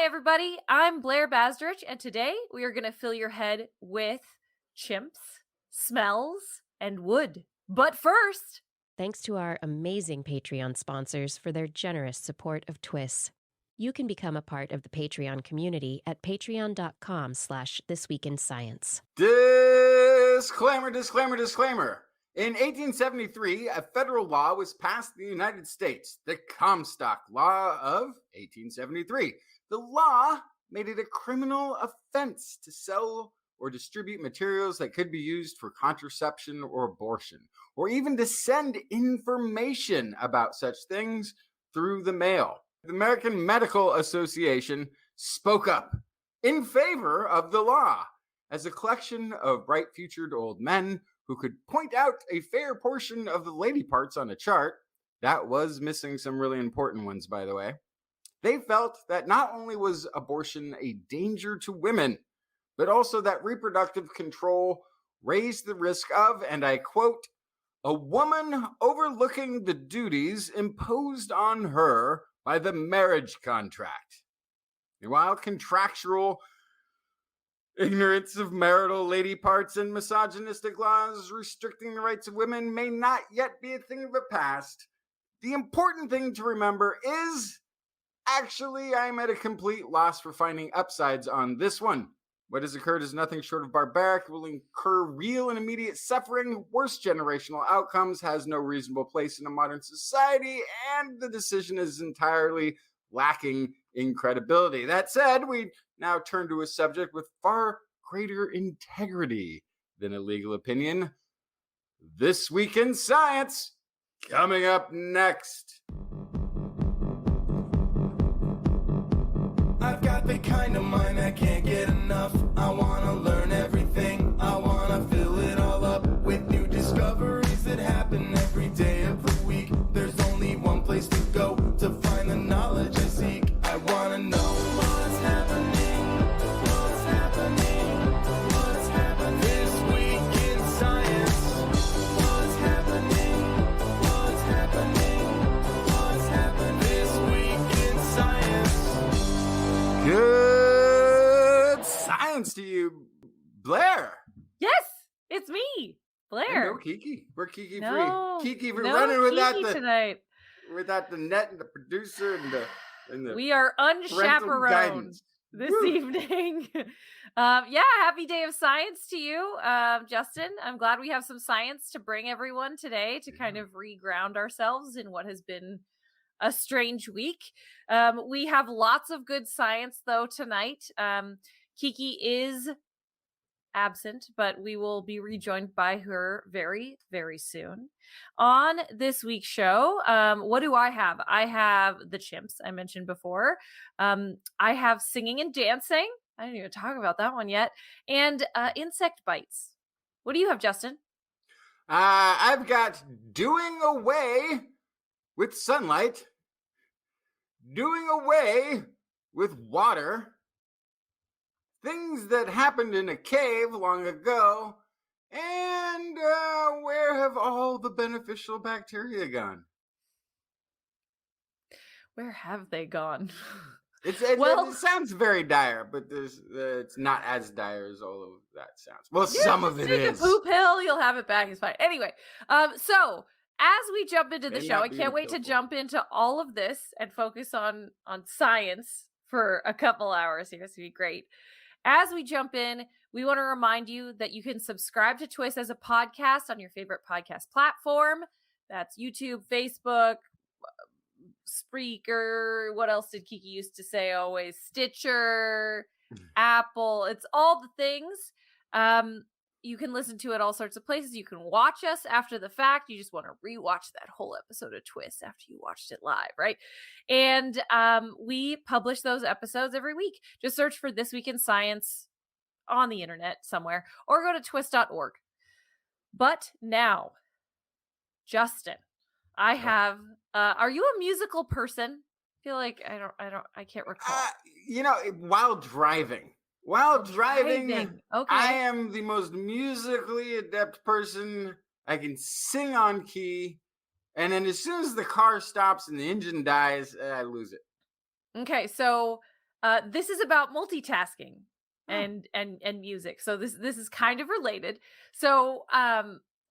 Hi, everybody. I'm Blair Basdrich, and today we are going to fill your head with chimps, smells, and wood. But first, Thanks to our amazing Patreon sponsors for their generous support of TWIS. You can become a part of the Patreon community at patreon.com/thisweekinscience. Disclaimer, disclaimer, disclaimer. In 1873, a federal law was passed in the United States, the Comstock Law of 1873. The law made it a criminal offense to sell or distribute materials that could be used for contraception or abortion, or even to send information about such things through the mail. The American Medical Association spoke up in favor of the law as a collection of bright-futured old men who could point out a fair portion of the lady parts on a chart that was missing some really important ones, by the way. They felt that not only was abortion a danger to women, but also that reproductive control raised the risk of, and I quote, a woman overlooking the duties imposed on her by the marriage contract. And while contractual ignorance of marital lady parts and misogynistic laws restricting the rights of women may not yet be a thing of the past, the important thing to remember is, actually, I'm at a complete loss for finding upsides on this one. What has occurred is nothing short of barbaric, will incur real and immediate suffering, worse generational outcomes, has no reasonable place in a modern society, and the decision is entirely lacking in credibility. That said, we now turn to a subject with far greater integrity than a legal opinion. This Week in Science, coming up next. I've got the kind of mind I can't get enough. I wanna learn everything. I wanna fill it all up with new discoveries that happen every day of the week. There's only one place to go to find the knowledge I seek. I wanna know what's happening. What's happening? What's happening this week in science? What's happening? What's happening? What's happening this week in science? Good science to you, Blair. yes, it's me, Blair. No Kiki. We're Kiki No, free. Kiki for no running Kiki tonight. without the net and the producer and the We are parental unchaperoned guidance. this Woo. evening. Happy day of science to you, Justin. I'm glad we have some science to bring everyone today to kind of reground ourselves in what has been a strange week. We have lots of good science though tonight. Kiki is absent, but we will be rejoined by her very, very soon. On this week's show, what do I have? I have the chimps I mentioned before. I have singing and dancing. I didn't even talk about that one yet. And insect bites. What do you have, Justin? I've got doing away with sunlight, doing away with water, things that happened in a cave long ago, and where have all the beneficial bacteria gone? Where have they gone? It Well- sounds very dire, but it's not as dire as all of that sounds. Well, Yeah, some of just it take is. a poop pill, you'll have it back. It's fine. Anyway, so as we jump into the May show, not I be can't wait to helpful. jump into all of this and focus on science for a couple hours here. It's gonna be great. As we jump in, we want to remind you that you can subscribe to TWIS as a podcast on your favorite podcast platform. That's YouTube, Facebook, Spreaker. What else did Kiki used to say always? Stitcher, Apple. It's all the things. You can listen to it all sorts of places. You can watch us after the fact. You just want to rewatch that whole episode of TWIS after you watched it live, right? And we publish those episodes every week. Just search for This Week in Science on the internet somewhere or go to twis.org. But now, Justin, I have are you a musical person? I feel like I can't recall. While driving, Okay. I am the most musically adept person. I can sing on key, and then as soon as the car stops and the engine dies, I lose it. Okay, so This is about multitasking Oh. and music. So this is kind of related. So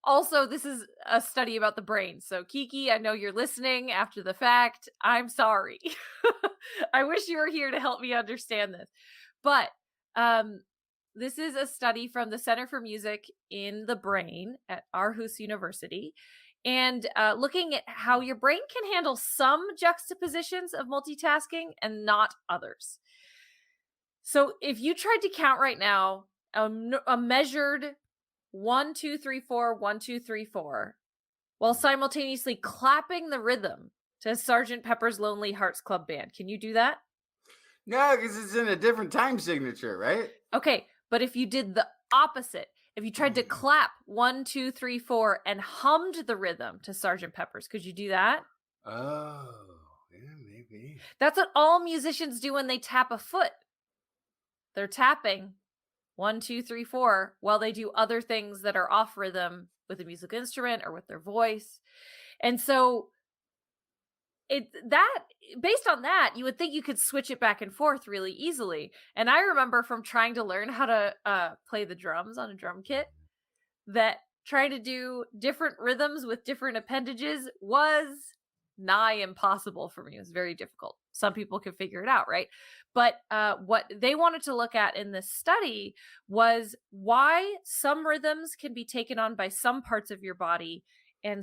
also this is a study about the brain. So Kiki, I know you're listening after the fact. I'm sorry. I wish you were here to help me understand this. But this is a study from the Center for Music in the Brain at Aarhus University, and looking at how your brain can handle some juxtapositions of multitasking and not others. So if you tried to count right now a measured 1, 2, 3, 4, 1, 2, 3, 4, while simultaneously clapping the rhythm to Sgt. Pepper's Lonely Hearts Club Band, can you do that? No, because it's in a different time signature, right? Okay, but if you did the opposite, if you tried to clap 1, 2, 3, 4 and hummed the rhythm to Sgt. Pepper's, could you do that? Oh, yeah, maybe. That's what all musicians do when they tap a foot. They're tapping 1, 2, 3, 4 while they do other things that are off rhythm with a musical instrument or with their voice. And so based on that, you would think you could switch it back and forth really easily. And I remember from trying to learn how to play the drums on a drum kit that trying to do different rhythms with different appendages was nigh impossible for me. It was very difficult. Some people could figure it out, right? But what they wanted to look at in this study was why some rhythms can be taken on by some parts of your body and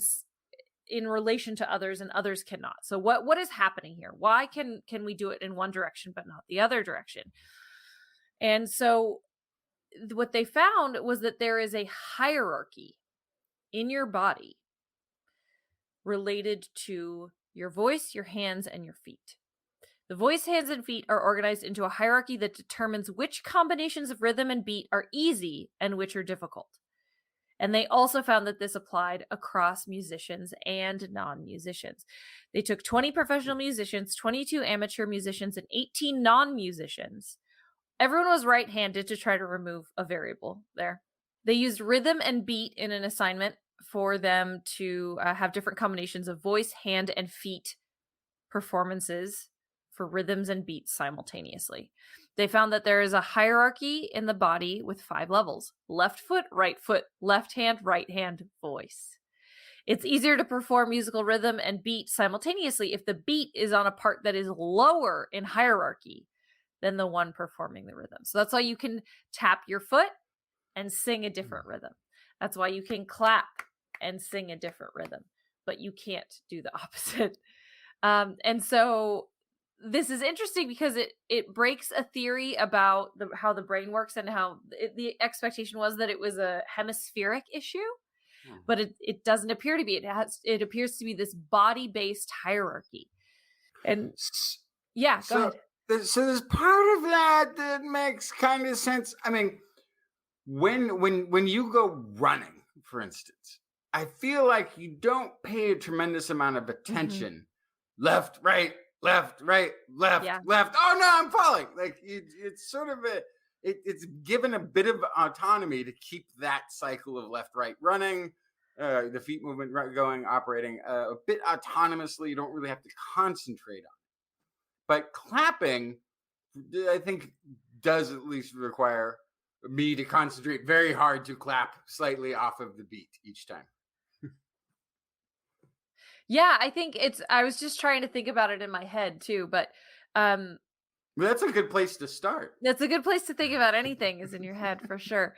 in relation to others, and others cannot. So what is happening here? Why can we do it in one direction but not the other direction? And so what they found was that there is a hierarchy in your body related to your voice, your hands, and your feet. The voice, hands, and feet are organized into a hierarchy that determines which combinations of rhythm and beat are easy and which are difficult. And they also found that this applied across musicians and non-musicians. They took 20 professional musicians, 22 amateur musicians, and 18 non-musicians. Everyone was right-handed to try to remove a variable there. They used rhythm and beat in an assignment for them to have different combinations of voice, hand, and feet performances for rhythms and beats simultaneously. They found that there is a hierarchy in the body with 5 levels: left foot, left hand, right hand, voice. It's easier to perform musical rhythm and beat simultaneously if the beat is on a part that is lower in hierarchy than the one performing the rhythm. So that's why you can tap your foot and sing a different rhythm. That's why you can clap and sing a different rhythm, but you can't do the opposite. And so this is interesting because it breaks a theory about how the brain works and how the expectation was that it was a hemispheric issue, but it doesn't appear to be. It appears to be this body-based hierarchy. And yeah, go ahead. So there's part of that makes kind of sense. I mean, when you go running, for instance, I feel like you don't pay a tremendous amount of attention. Left, right, left, left. Oh no, I'm falling. Like it's sort of it's given a bit of autonomy to keep that cycle of left, right running, the feet movement going, operating a bit autonomously. You don't really have to concentrate on it. But clapping, I think, does at least require me to concentrate very hard to clap slightly off of the beat each time. Yeah, I think I was just trying to think about it in my head too, but that's a good place to start. That's a good place to think about anything is in your head for sure.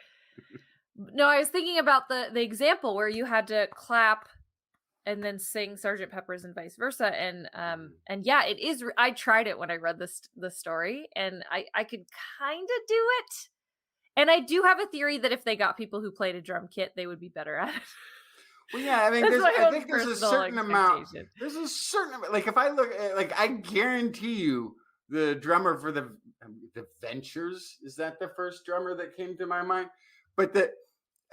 No, I was thinking about the example where you had to clap and then sing Sgt. Pepper's and vice versa. And yeah, it is. I tried it when I read the story, and I could kind of do it. And I do have a theory that if they got people who played a drum kit, they would be better at it. Well, yeah, I mean, I think there's a certain amount. There's a certain amount. Like if I look at, like, I guarantee you, the drummer for the Ventures, is that the first drummer that came to my mind? But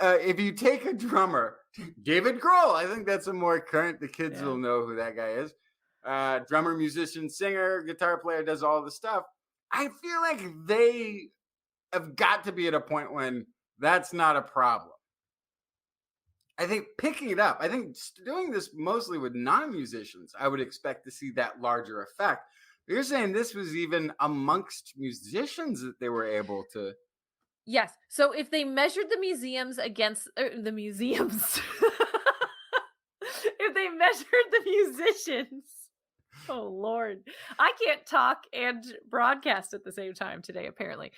if you take a drummer, David Grohl, I think that's a more current. The kids will know who that guy is. Drummer, musician, singer, guitar player, does all the stuff. I feel like they have got to be at a point when that's not a problem. I think picking it up, I think doing this mostly with non-musicians, I would expect to see that larger effect, You're saying this was even amongst musicians that they were able to. Yes. So if they measured the museums against the museums, if they measured the musicians, oh Lord, I can't talk and broadcast at the same time today, apparently.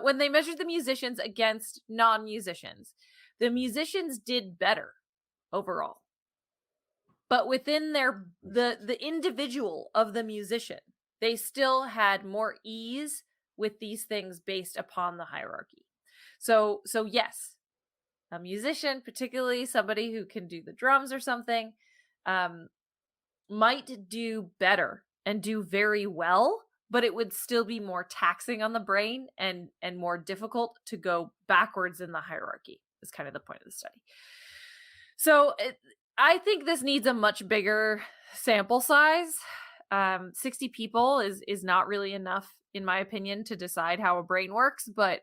When they measured the musicians against non-musicians, the musicians did better overall. But within the individual of the musician, they still had more ease with these things based upon the hierarchy. So yes, a musician, particularly somebody who can do the drums or something, might do better and do very well, but it would still be more taxing on the brain and more difficult to go backwards in the hierarchy, is kind of the point of the study. So I think this needs a much bigger sample size. 60 people is not really enough, in my opinion, to decide how a brain works, but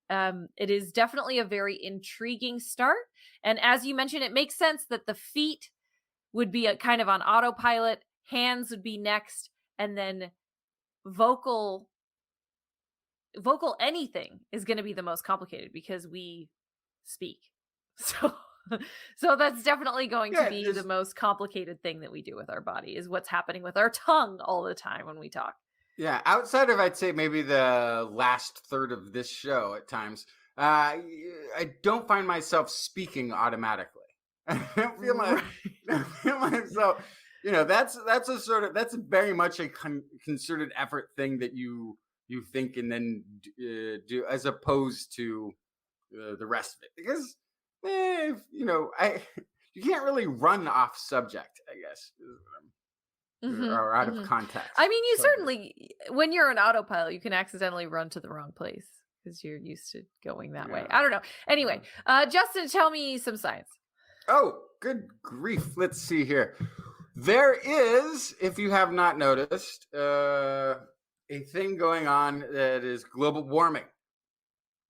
it is definitely a very intriguing start. And as you mentioned, it makes sense that the feet would be a kind of on autopilot, hands would be next, and then vocal anything is going to be the most complicated because we speak. So that's definitely going to be the most complicated thing that we do with our body, is what's happening with our tongue all the time when we talk. Yeah, outside of, I'd say, maybe the last third of this show at times, I don't find myself speaking automatically. I don't feel myself, that's very much a concerted effort thing that you think and then do, as opposed to the rest of it. Because you can't really run off subject, I guess, or out of context. I mean, you certainly, when you're an autopilot, you can accidentally run to the wrong place because you're used to going that way. I don't know. Anyway, Justin, tell me some science. Oh, good grief. Let's see here. There is, if you have not noticed, a thing going on that is global warming.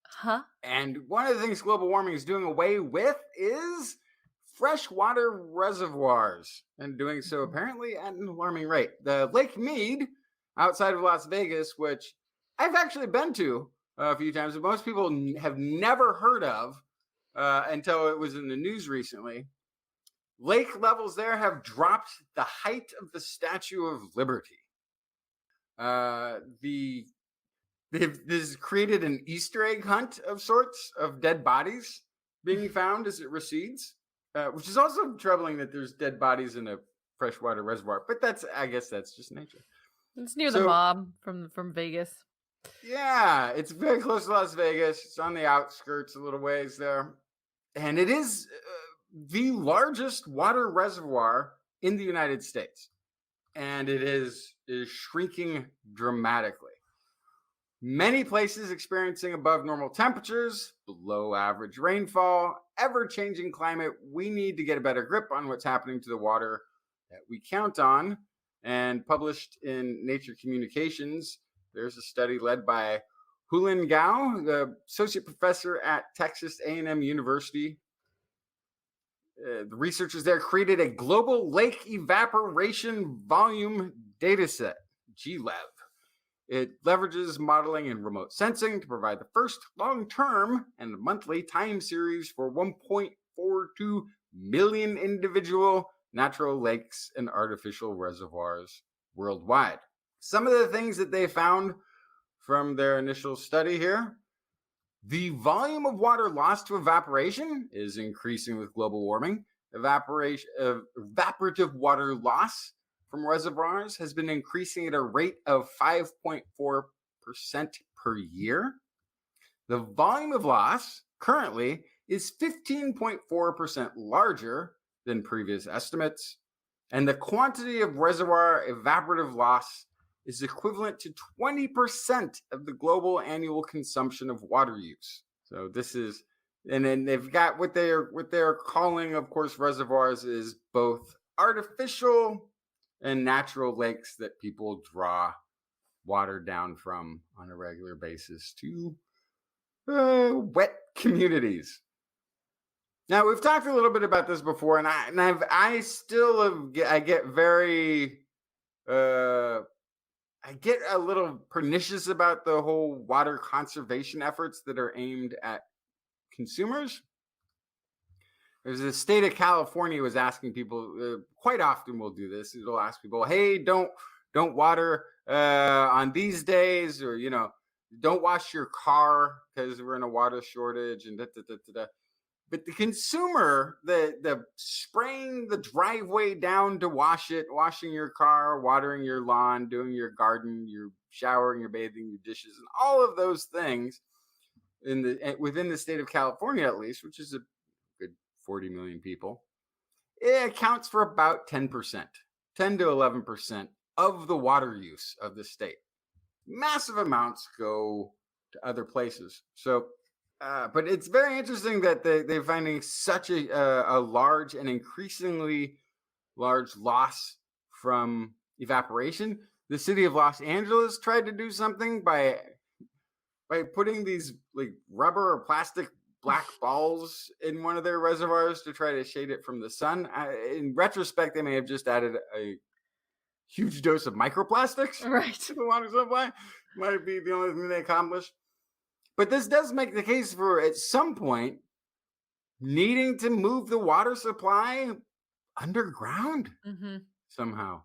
Huh? And one of the things global warming is doing away with is freshwater reservoirs, and doing so apparently at an alarming rate. The Lake Mead outside of Las Vegas, which I've actually been to a few times, but most people have never heard of until it was in the news recently. Lake levels there have dropped the height of the Statue of Liberty. This has created an Easter egg hunt of sorts of dead bodies being found as it recedes, which is also troubling that there's dead bodies in a freshwater reservoir. But I guess that's just nature. It's near the mob from Vegas. Yeah, it's very close to Las Vegas. It's on the outskirts a little ways there. And it is the largest water reservoir in the United States. And it is shrinking dramatically. Many places experiencing above normal temperatures, below average rainfall, ever-changing climate. We need to get a better grip on what's happening to the water that we count on. And published in Nature Communications, there's a study led by Hulin Gao, the associate professor at Texas A&M University. The researchers there created a global lake evaporation volume dataset, GLEV. It leverages modeling and remote sensing to provide the first long-term and monthly time series for 1.42 million individual natural lakes and artificial reservoirs worldwide. Some of the things that they found from their initial study here: the volume of water lost to evaporation is increasing with global warming. Evaporative water loss from reservoirs has been increasing at a rate of 5.4% per year. The volume of loss currently is 15.4% larger than previous estimates, and the quantity of reservoir evaporative loss is equivalent to 20% of the global annual consumption of water use. So this is, and then they've got what they're calling, of course, reservoirs is both artificial and natural lakes that people draw water down from on a regular basis to wet communities. Now, we've talked a little bit about this before, and I get very I get a little pernicious about the whole water conservation efforts that are aimed at consumers. There's the state of California was asking people quite often. We'll do this. It'll ask people, "Hey, don't water on these days," or don't wash your car because we're in a water shortage and da, da, da, da, da. But the consumer, the spraying the driveway down to wash it, washing your car, watering your lawn, doing your garden, your showering, your bathing, your dishes, and all of those things within the state of California, at least, which is a good 40 million people, it accounts for about 10%, 10 to 11% of the water use of the state. Massive amounts go to other places. So, but it's very interesting that they're finding such a large and increasingly large loss from evaporation. The city of Los Angeles tried to do something by putting these like rubber or plastic black balls in one of their reservoirs to try to shade it from the sun. In retrospect, they may have just added a huge dose of microplastics to the water supply. Might be the only thing they accomplished. But this does make the case for, at some point, needing to move the water supply underground somehow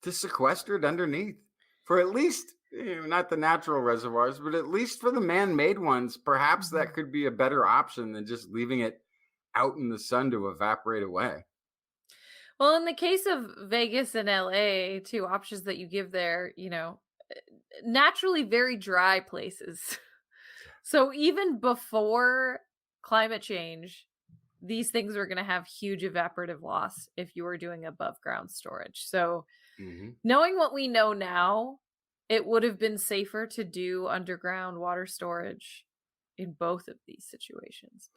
to sequester it underneath for at least, not the natural reservoirs, but at least for the man-made ones. Perhaps that could be a better option than just leaving it out in the sun to evaporate away. Well, in the case of Vegas and LA, two options that you give there, naturally very dry places. So even before climate change, these things are going to have huge evaporative loss if you were doing above ground storage. So knowing what we know now, it would have been safer to do underground water storage in both of these situations.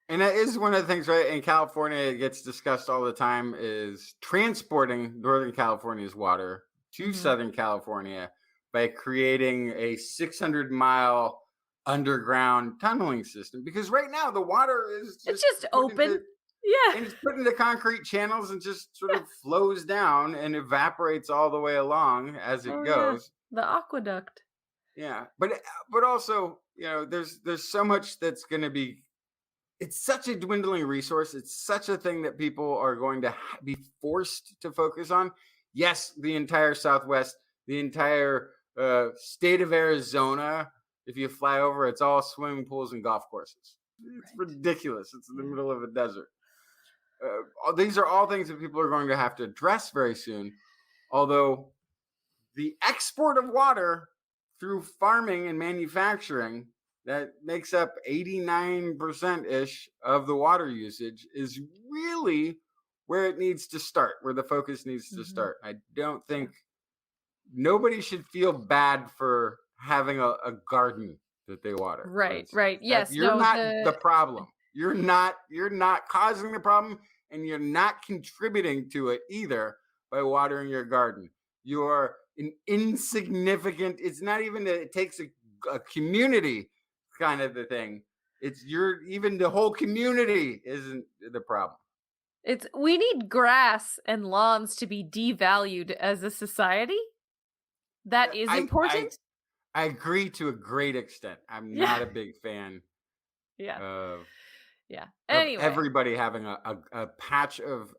And that is one of the things, right? In California, it gets discussed all the time, is transporting Northern California's water to Southern California by creating a 600-mile underground tunneling system. Because right now the water is just open. And it's put into concrete channels and just sort of flows down and evaporates all the way along as it goes. The aqueduct. Yeah. But also, there's so much that's going to be, it's such a dwindling resource. It's such a thing that people are going to be forced to focus on. Yes, the entire Southwest, the entire state of Arizona, if you fly over, it's all swimming pools and golf courses. It's ridiculous. It's in the middle of a desert. These are all things that people are going to have to address very soon. Although the export of water through farming and manufacturing, that makes up 89%-ish of the water usage, is really where it needs to start, where the focus needs to start. I don't think nobody should feel bad for having a garden that they water. Right. Yes. You're not the problem. You're not causing the problem, and you're not contributing to it either by watering your garden. You're an insignificant, it's not even that it takes a community kind of the thing. It's even the whole community isn't the problem. We need grass and lawns to be devalued as a society. That is important. I agree to a great extent. I'm not a big fan of anyway, everybody having a patch of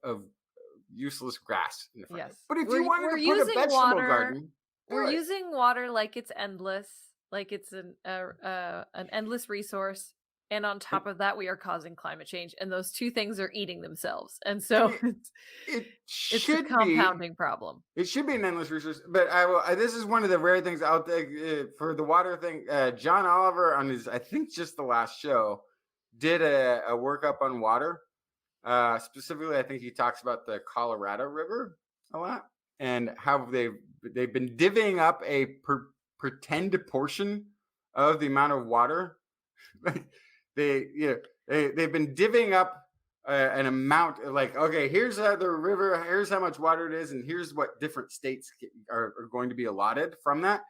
useless grass in the front. Yes. But if you wanted to put a vegetable garden, we're using water like it's endless, like it's an endless resource. And on top of that, we are causing climate change, and those two things are eating themselves. And so it's a compounding problem. It should be an endless resource. But this is one of the rare things I'll take for the water thing. John Oliver, on his, I think just the last show, did a workup on water. Specifically, I think he talks about the Colorado River a lot and how they've been divvying up a pretend portion of the amount of water. They've been divvying up an amount of, like, okay, here's the river, here's how much water it is, and here's what different states are going to be allotted from that.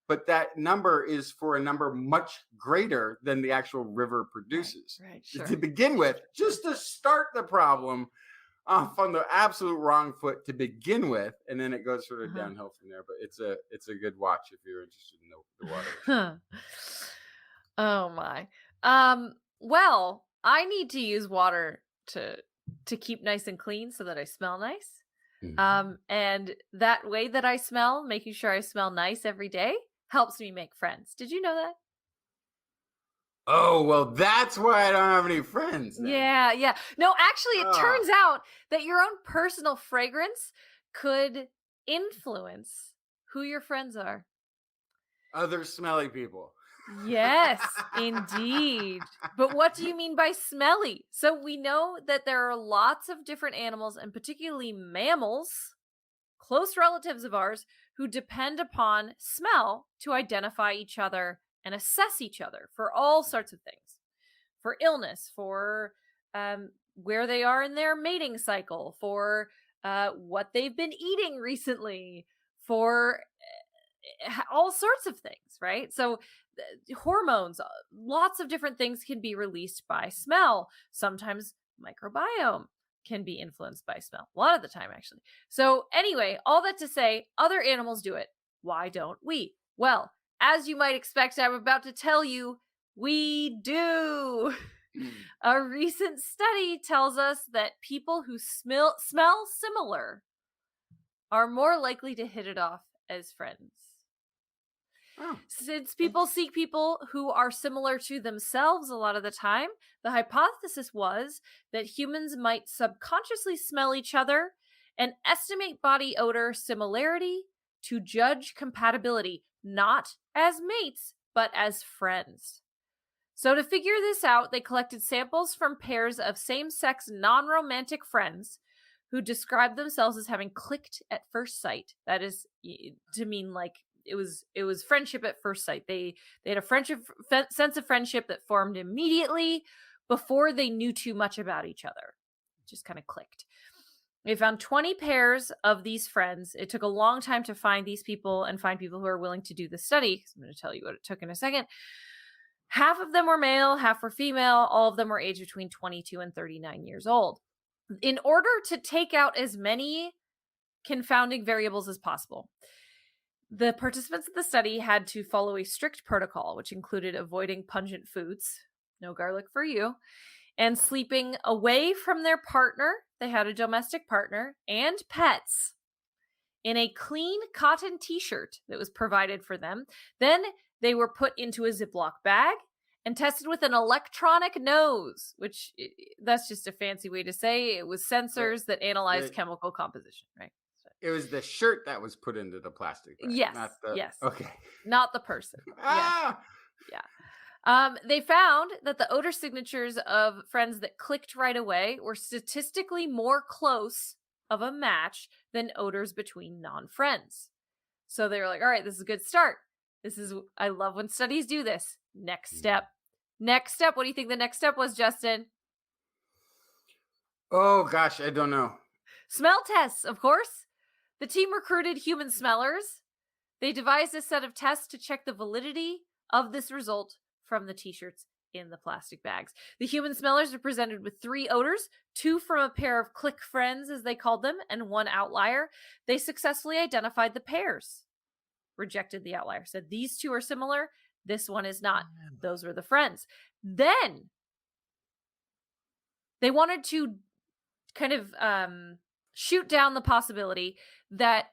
But that number is for a number much greater than the actual river produces. Right, sure. To begin with, just to start the problem off on the absolute wrong foot to begin with, and then it goes sort of Uh-huh. downhill from there. But it's a good watch if you're interested in the water issue. Huh. Oh my. Well, I need to use water to keep nice and clean so that I smell nice. And that way that I smell, making sure I smell nice every day, helps me make friends. Did you know that? Oh, well, that's why I don't have any friends then. Yeah. No, actually, it Ah. turns out that your own personal fragrance could influence who your friends are. Other smelly people. Yes, indeed. But what do you mean by smelly? So we know that there are lots of different animals, and particularly mammals, close relatives of ours, who depend upon smell to identify each other and assess each other for all sorts of things. For illness, for where they are in their mating cycle, for what they've been eating recently, for all sorts of things, right? So hormones, lots of different things can be released by smell. Sometimes microbiome can be influenced by smell. A lot of the time, actually. So anyway, all that to say, other animals do it. Why don't we? Well, as you might expect, I'm about to tell you, we do. A recent study tells us that people who smell similar are more likely to hit it off as friends. Oh. Since people seek people who are similar to themselves a lot of the time, the hypothesis was that humans might subconsciously smell each other and estimate body odor similarity to judge compatibility, not as mates, but as friends. So to figure this out, they collected samples from pairs of same-sex non-romantic friends who described themselves as having clicked at first sight. That is to mean like it was friendship at first sight. They had a sense of friendship that formed immediately before they knew too much about each other. Just kind of clicked. They found 20 pairs of these friends. It took a long time to find these people and find people who are willing to do the study. I'm going to tell you what it took in a second. Half of them were male, half were female. All of them were aged between 22 and 39 years old. In order to take out as many confounding variables as possible, the participants of the study had to follow a strict protocol, which included avoiding pungent foods, no garlic for you, and sleeping away from their partner. They had a domestic partner and pets in a clean cotton t-shirt that was provided for them. Then they were put into a Ziploc bag and tested with an electronic nose, which that's just a fancy way to say it was sensors that analyzed chemical composition, right? It was the shirt that was put into the plastic bag. Yes. Not the, yes. Okay. Not the person. Ah! Yeah. They found that the odor signatures of friends that clicked right away were statistically more close of a match than odors between non-friends. So they were like, all right, this is a good start. I love when studies do this. Next step. What do you think the next step was, Justin? Oh, gosh, I don't know. Smell tests, of course. The team recruited human smellers. They devised a set of tests to check the validity of this result from the t-shirts in the plastic bags. The human smellers were presented with 3 odors, 2 from a pair of click friends, as they called them, and 1 outlier. They successfully identified the pairs, rejected the outlier, said these 2 are similar, this one is not. Those were the friends. Then they wanted to kind of shoot down the possibility that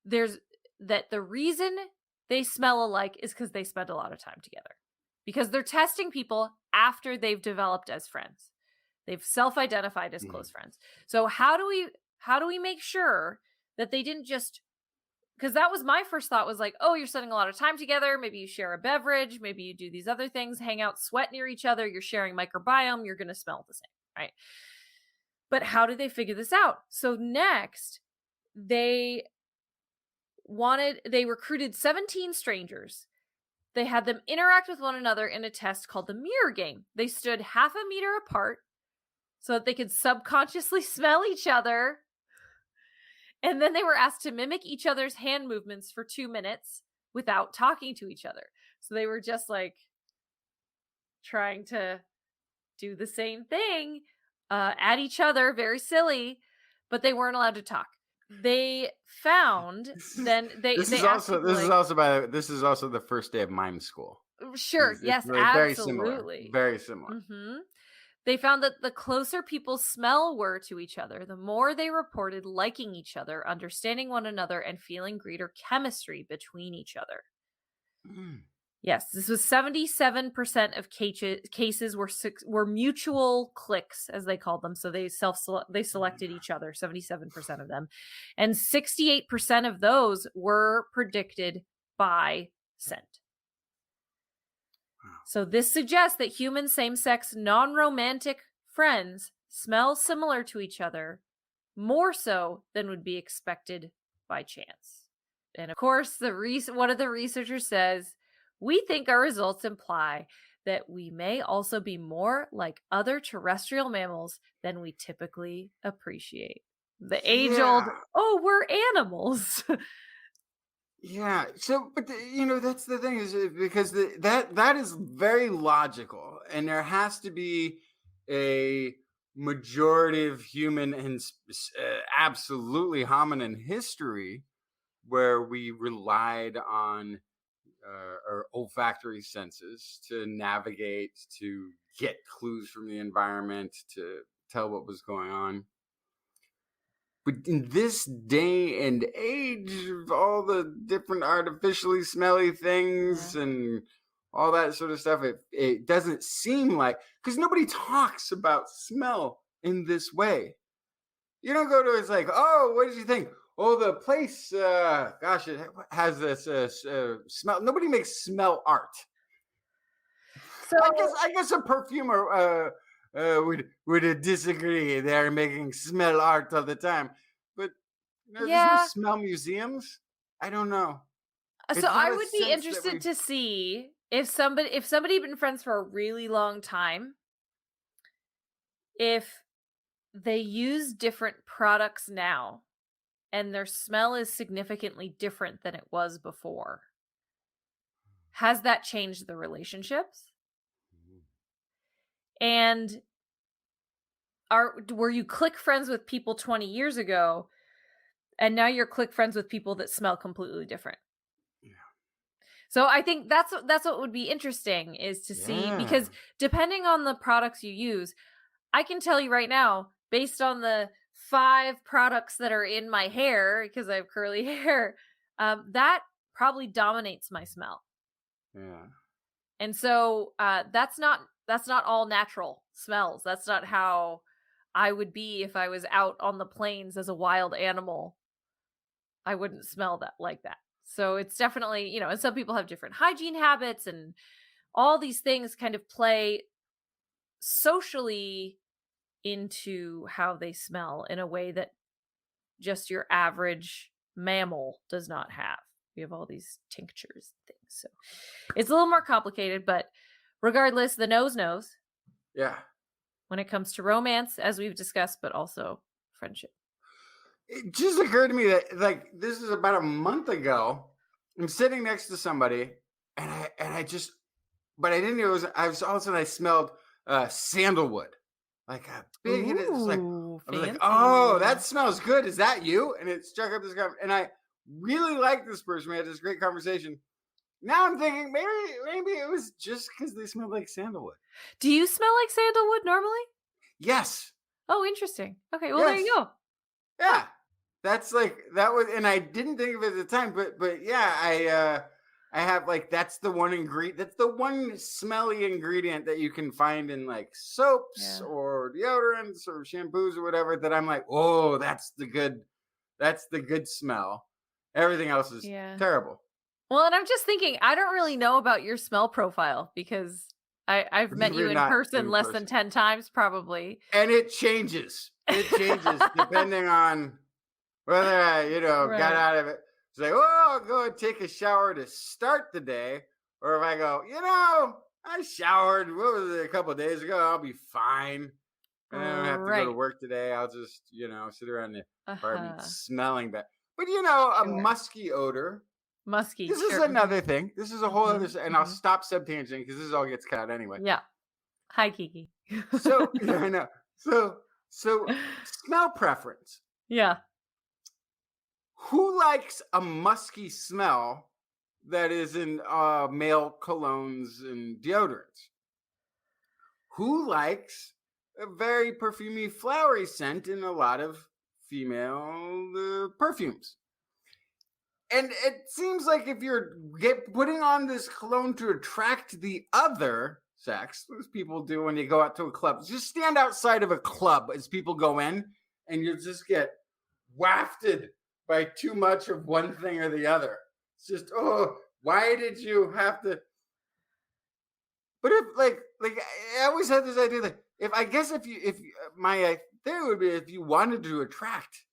the reason they smell alike is because they spend a lot of time together. Because they're testing people after they've developed as friends. They've self-identified as close friends. So how do we make sure that they didn't just, because that was my first thought, was like, oh, you're spending a lot of time together. Maybe you share a beverage. Maybe you do these other things, hang out, sweat near each other. You're sharing microbiome. You're going to smell the same, right? But how did they figure this out? So next, they recruited 17 strangers. They had them interact with one another in a test called the mirror game. They stood half a meter apart so that they could subconsciously smell each other. And then they were asked to mimic each other's hand movements for 2 minutes without talking to each other. So they were just like trying to do the same thing at each other, very silly. but they weren't allowed to talk. They found then they asked people This is like, also this is also the first day of mime school. sure, It's yes, really very similar. absolutely. Very similar. Hmm. They found that the closer people's smell were to each other, the more they reported liking each other, understanding one another, and feeling greater chemistry between each other. Mm. Yes, this was 77% of cases were mutual clicks, as they called them. So they selected each other, 77% of them. And 68% of those were predicted by scent. So this suggests that human same-sex, non-romantic friends smell similar to each other, more so than would be expected by chance. And of course, one of the researchers says, we think our results imply that we may also be more like other terrestrial mammals than we typically appreciate. The age-old, oh, we're animals. Yeah. So, but that's the thing is because that is very logical, and there has to be a majority of human and absolutely hominin history where we relied on our olfactory senses to navigate, to get clues from the environment, to tell what was going on. But in this day and age of all the different artificially smelly things and all that sort of stuff, it doesn't seem like, because nobody talks about smell in this way. You don't go to, it's like, oh, what did you think? Oh, the place, gosh, it has this smell. Nobody makes smell art. So I guess a perfumer would disagree. They're making smell art all the time, but there's no smell museums. I don't know. So I would be interested to see if somebody had been friends for a really long time, if they use different products now and their smell is significantly different than it was before. Has that changed the relationships? And were you click friends with people 20 years ago, and now you're click friends with people that smell completely different? Yeah. So I think that's what would be interesting is to see, because depending on the products you use, I can tell you right now, based on the 5 products that are in my hair, because I have curly hair, that probably dominates my smell. Yeah. And so that's not all natural smells. That's not how I would be if I was out on the plains as a wild animal. I wouldn't smell that like that. So it's definitely, and some people have different hygiene habits, and all these things kind of play socially into how they smell in a way that just your average mammal does not have. We have all these tinctures and things. So it's a little more complicated, but regardless, the nose knows. Yeah. When it comes to romance, as we've discussed, but also friendship. It just occurred to me that, like, this is about a month ago. I'm sitting next to somebody, and I just, but I didn't know all of a sudden I smelled sandalwood, like a big. It was like, I was like, oh, that smells good. Is that you? And it struck up this guy, and I really liked this person. We had this great conversation. Now I'm thinking maybe it was just because they smelled like sandalwood. Do you smell like sandalwood normally? Yes. Oh, interesting. Okay, well, there you go. Yeah, that's like that was, and I didn't think of it at the time, but yeah, I have, like, that's the one ingredient, that's the one smelly ingredient that you can find in like soaps or deodorants or shampoos or whatever, that I'm like, oh, that's the good smell. Everything else is terrible. Well, and I'm just thinking, I don't really know about your smell profile because I've met you in person less than 10 times probably. And it changes. It changes depending on whether I, got out of it. It's like, oh, I'll go and take a shower to start the day. Or if I go, I showered, a couple of days ago, I'll be fine. And I don't have to go to work today. I'll just, sit around the apartment smelling bad. But, a musky odor. Musky. This is another thing. This is a whole other, and I'll stop subtangenting because this all gets cut out anyway. Yeah. Hi, Kiki. So, I know. So smell preference. Yeah. Who likes a musky smell that is in male colognes and deodorants? Who likes a very perfumey, flowery scent in a lot of female perfumes? And it seems like if you're putting on this cologne to attract the other sex, as people do when you go out to a club, just stand outside of a club as people go in, and you just get wafted by too much of one thing or the other. It's just, oh, why did you have to? But if like I always had this idea that if my theory would be if you wanted to attract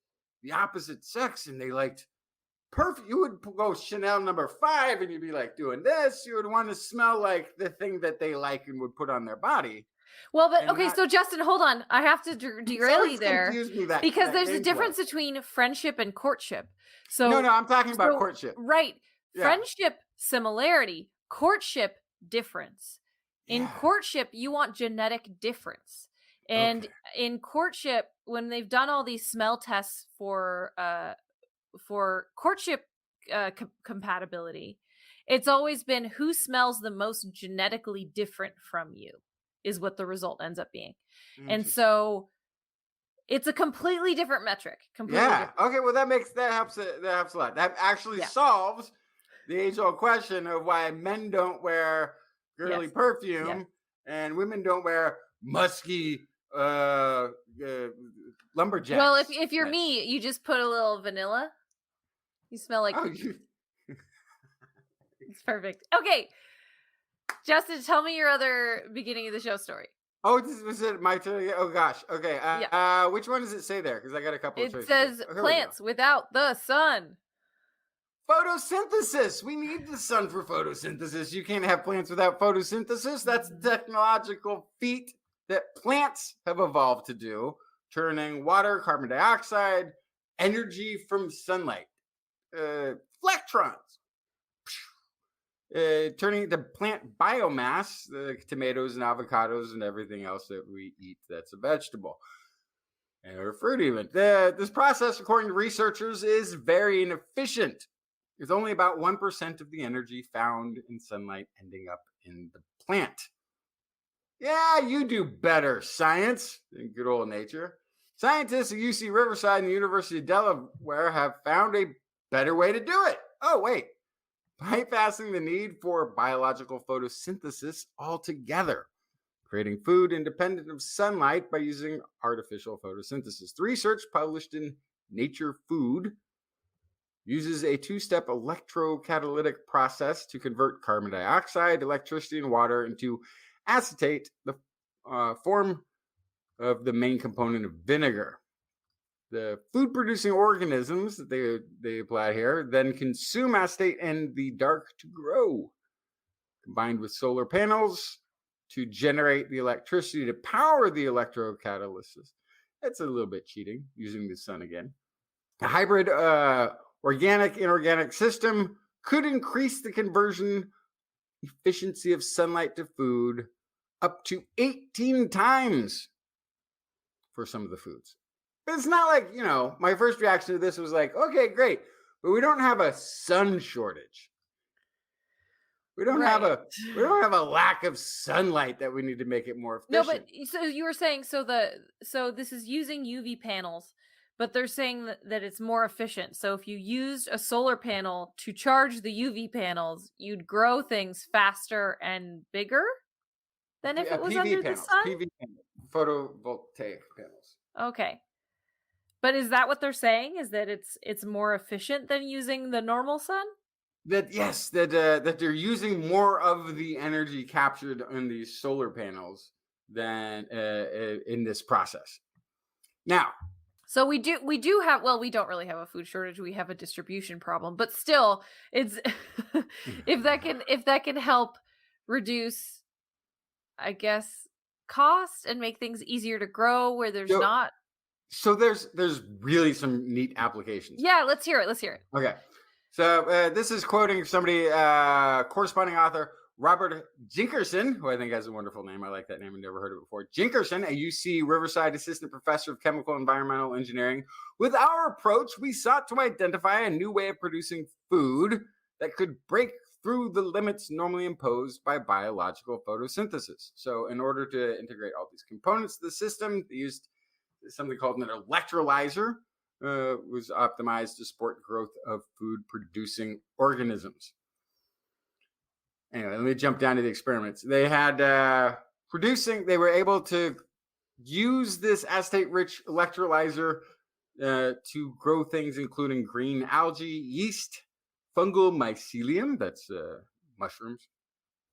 the opposite sex and they liked perfume, you would go Chanel number 5 and you'd be like doing this. You would want to smell like the thing that they like and would put on their body. Well, but And okay, not- so Justin, hold on. I have to derail you there confused me that because there's a gameplay. difference between friendship and courtship. So No, I'm talking about so- courtship. Right. Yeah. Friendship, similarity. Courtship, difference. In Yeah. courtship, you want genetic difference. And Okay. in courtship, when they've done all these smell tests for courtship compatibility, it's always been who smells the most genetically different from you is what the result ends up being. And so it's a completely different metric. Completely Yeah. different. Okay. Well, that helps. That helps a lot. That actually Yeah. solves the age-old question of why men don't wear girly Yes. perfume Yeah. and women don't wear musky lumberjacks. Well, if you're scents. me, you just put a little vanilla. You smell like Oh, you- it's perfect. Okay. Justin, tell me your other beginning of the show story. oh, was it my turn? Oh gosh. Okay. Which one does it say there? Because I got a couple of It choices. says Oh, here we go. plants without the sun. Photosynthesis. We need the sun for photosynthesis. You can't have plants without photosynthesis. That's a technological feat that plants have evolved to do, turning water, carbon dioxide, energy from sunlight, electrons, turning into plant biomass, tomatoes and avocados and everything else that we eat that's a vegetable. Or fruit even. This process, according to researchers, is very inefficient. There's only about 1% of the energy found in sunlight ending up in the plant. Yeah, you do better, science, in good old nature. Scientists at UC Riverside and the University of Delaware have found a better way to do it. Oh, wait. Bypassing the need for biological photosynthesis altogether, creating food independent of sunlight by using artificial photosynthesis. The research published in Nature Food uses a 2-step electrocatalytic process to convert carbon dioxide, electricity, and water into acetate, the form of the main component of vinegar. The food-producing organisms that they apply here then consume acetate in the dark to grow, combined with solar panels to generate the electricity to power the electrocatalysis. That's a little bit cheating, using the sun again. A hybrid organic-inorganic system could increase the conversion efficiency of sunlight to food up to 18 times for some of the foods. But it's not like, my first reaction to this was like, okay, great, but we don't have a sun shortage. We don't have a lack of sunlight that we need to make it more efficient. No, but so you were saying so this is using UV panels, but they're saying that it's more efficient. So if you used a solar panel to charge the UV panels, you'd grow things faster and bigger than if it was PV under panels, the sun? PV panels, photovoltaic panels. Okay. But is that what they're saying? Is that it's more efficient than using the normal sun? That they're using more of the energy captured in these solar panels than in this process. Now, so we do have, well, we don't really have a food shortage. We have a distribution problem, but still, it's if that can help reduce, I guess, cost and make things easier to grow where there's not. So there's really some neat applications. Yeah, let's hear it. Okay. So this is quoting somebody, corresponding author Robert Jinkerson, who I think has a wonderful name. I like that name. I've never heard it before. Jinkerson, a UC Riverside assistant professor of chemical and environmental engineering. With our approach, we sought to identify a new way of producing food that could break through the limits normally imposed by biological photosynthesis. So in order to integrate all these components to the system, they used something called an electrolyzer, was optimized to support growth of food-producing organisms. Anyway, let me jump down to the experiments. They had they were able to use this acetate-rich electrolyzer to grow things including green algae, yeast, fungal mycelium, that's mushrooms.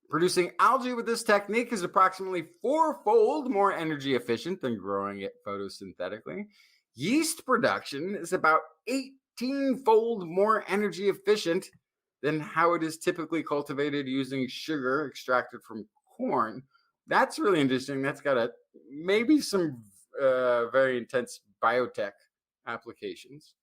Producing algae with this technique is approximately 4-fold more energy efficient than growing it photosynthetically. Yeast production is about 18-fold more energy efficient than how it is typically cultivated using sugar extracted from corn. That's really interesting. That's got maybe some very intense biotech applications.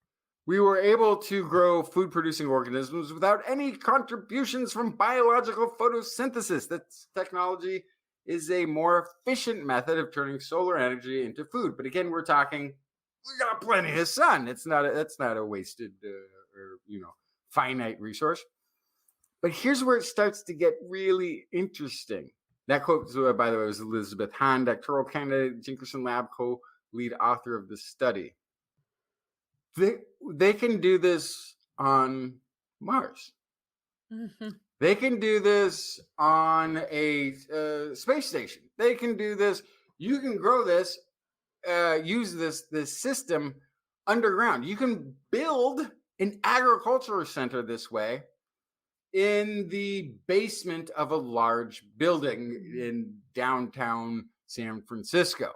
We were able to grow food-producing organisms without any contributions from biological photosynthesis. This technology is a more efficient method of turning solar energy into food. But again, we're talking, we got plenty of sun. That's not a wasted or finite resource. But here's where it starts to get really interesting. That quote, by the way, was Elizabeth Hahn, doctoral candidate, Jinkerson Lab co-lead author of the study. They can do this on Mars. Mm-hmm. They can do this on a space station. They can do this. You can grow this, use this system underground. You can build an agricultural center this way in the basement of a large building in downtown San Francisco.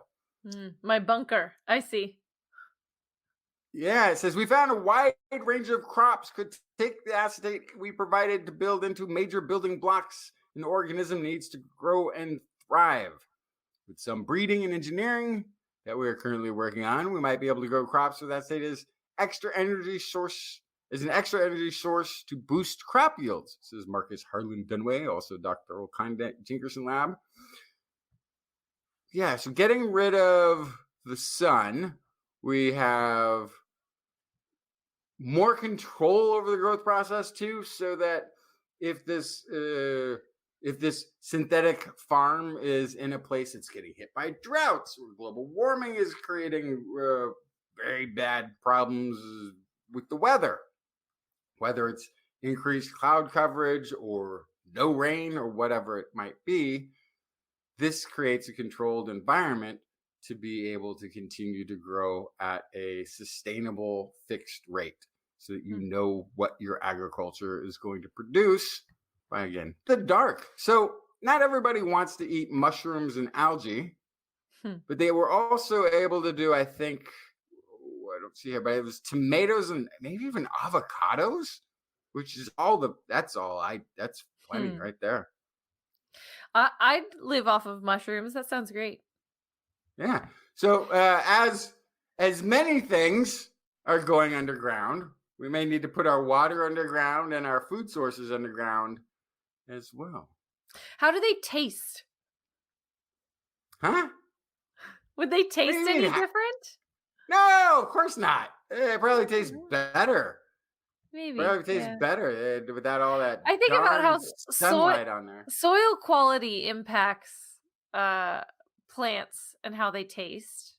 My bunker. I see. Yeah, it says we found a wide range of crops could take the acetate we provided to build into major building blocks an organism needs to grow and thrive. With some breeding and engineering that we are currently working on, we might be able to grow crops with acetate as an extra energy source to boost crop yields, says Marcus Harlan Dunway, also doctoral candidate Jinkerson Lab. Yeah, so getting rid of the sun, we have more control over the growth process too, so that if this synthetic farm is in a place that's getting hit by droughts or global warming is creating very bad problems with the weather, whether it's increased cloud coverage or no rain or whatever it might be, this creates a controlled environment to be able to continue to grow at a sustainable fixed rate so that you know what your agriculture is going to produce by, again, the dark. So not everybody wants to eat mushrooms and algae, but they were also able to do, I think, I don't see here, but it was tomatoes and maybe even avocados, which is that's plenty right there. I'd live off of mushrooms. That sounds great. Yeah. So as many things are going underground, we may need to put our water underground and our food sources underground as well. How do they taste? Huh? Would they taste any different? No, of course not. It probably tastes better. Maybe. Probably tastes better without all that. I think about how sunlight on there. Soil quality impacts plants and how they taste.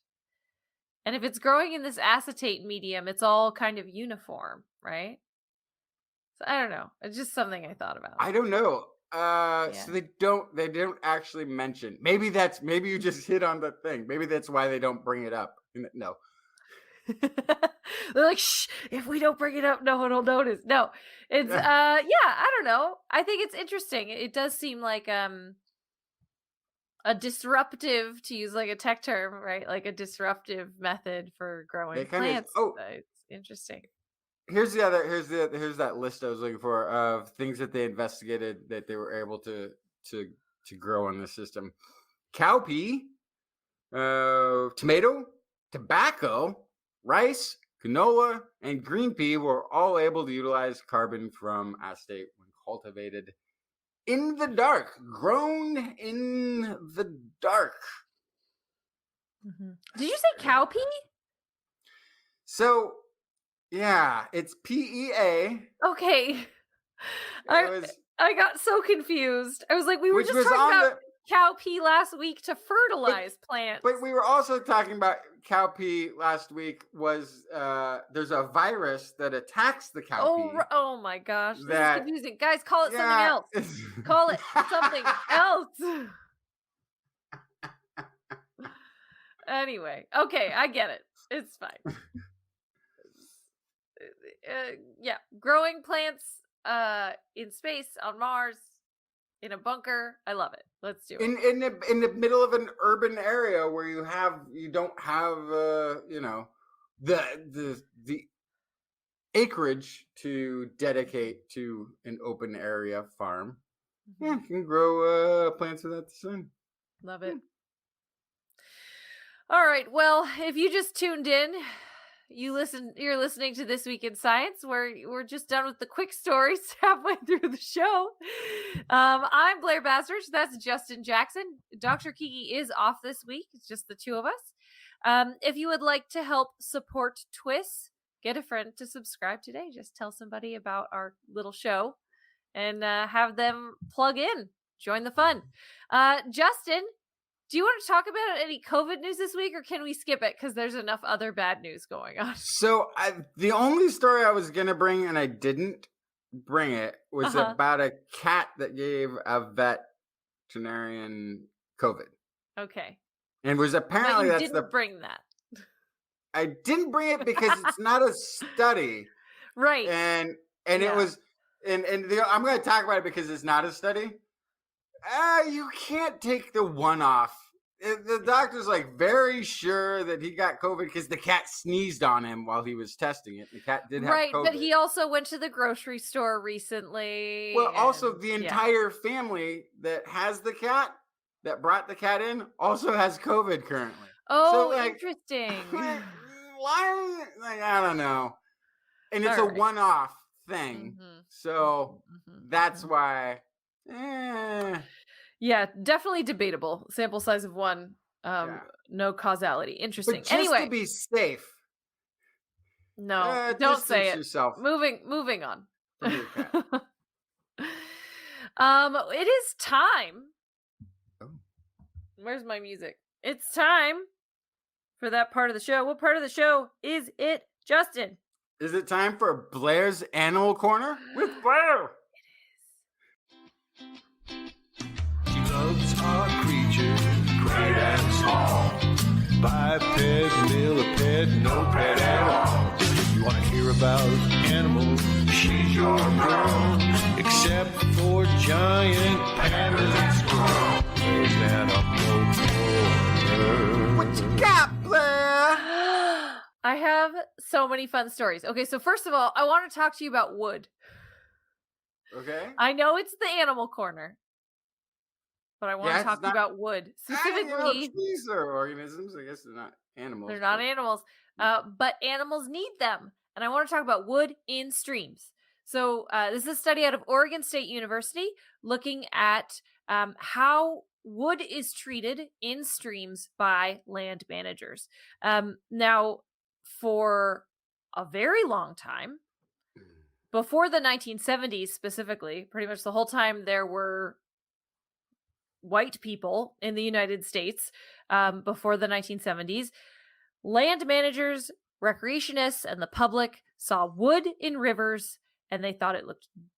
And if it's growing in this acetate medium, it's all kind of uniform, right? So I don't know. It's just something I thought about. I don't know. So they don't actually mention. Maybe you just hit on the thing. Maybe that's why they don't bring it up. No. They're like, shh, if we don't bring it up, no one will notice. No. It's I don't know. I think it's interesting. It does seem like a disruptive, to use like a tech term, right? Like a disruptive method for growing plants. It's interesting. Here's that list I was looking for of things that they investigated that they were able to grow in the system. Cowpea, tomato, tobacco, rice, canola, and green pea were all able to utilize carbon from acetate when cultivated in the dark, grown in the dark. Did you say cowpea? So, yeah, it's PEA. Okay. It I got so confused. I was like, we were Which just was talking on about cowpea last week to fertilize plants. But we were also talking about cowpea last week. Was there's a virus that attacks the cowpea? Oh my gosh, this is confusing. Guys, call it something Yeah, else. Call it something else. Anyway, okay, I get it. It's fine. Yeah, growing plants in space on Mars in a bunker. I love it. Let's do it. In the middle of an urban area where you don't have the acreage to dedicate to an open area farm. Yeah, you can grow plants without the sun. Love it. All right. Well, if you just tuned in, you're listening to This Week in Science, where we're just done with the quick stories halfway through the show. I'm Blair Bassers. That's Justin Jackson. Dr. Kiki is off this week. It's just the two of us. If you would like to help support TWIS, get a friend to subscribe today. Just tell somebody about our little show and have them plug in. Join the fun. Justin, do you want to talk about any COVID news this week, or can we skip it because there's enough other bad news going on? So the only story I was going to bring, and I didn't bring it, was about a cat that gave a veterinarian COVID. Okay. And was apparently but you didn't bring that. I didn't bring it because it's not a study. Right. And it was, I'm going to talk about it because it's not a study. You can't take the one-off. The doctor's like very sure that he got COVID because the cat sneezed on him while he was testing it. The cat did have COVID. Right, but he also went to the grocery store recently. Well, also the entire family that has the cat, that brought the cat in, also has COVID currently. Oh, so, interesting. Why? I don't know. And it's a one-off thing. So that's why... Yeah, definitely debatable. Sample size of 1. No causality. Interesting. But just anyway, to be safe. No, don't say it. Yourself. Moving on. It is time. Oh. Where's my music? It's time for that part of the show. What part of the show is it, Justin? Is it time for Blair's Animal Corner with Blair? Loves are creatures, great and small. Biped, millipede, no pet at all. If you want to hear about animals, she's your girl. Except for giant pandas and squirrels. There's Animal Corner. What you got, Blair? I have so many fun stories. Okay, so first of all, I want to talk to you about wood. Okay. I know it's the Animal Corner, but I want to talk about wood. Specifically, trees are organisms. I guess they're not animals. They're not animals, but animals need them. And I want to talk about wood in streams. So this is a study out of Oregon State University looking at how wood is treated in streams by land managers. Now, for a very long time, before the 1970s specifically, pretty much the whole time there were white people in the United States before the 1970s, land managers, recreationists, and the public saw wood in rivers and they thought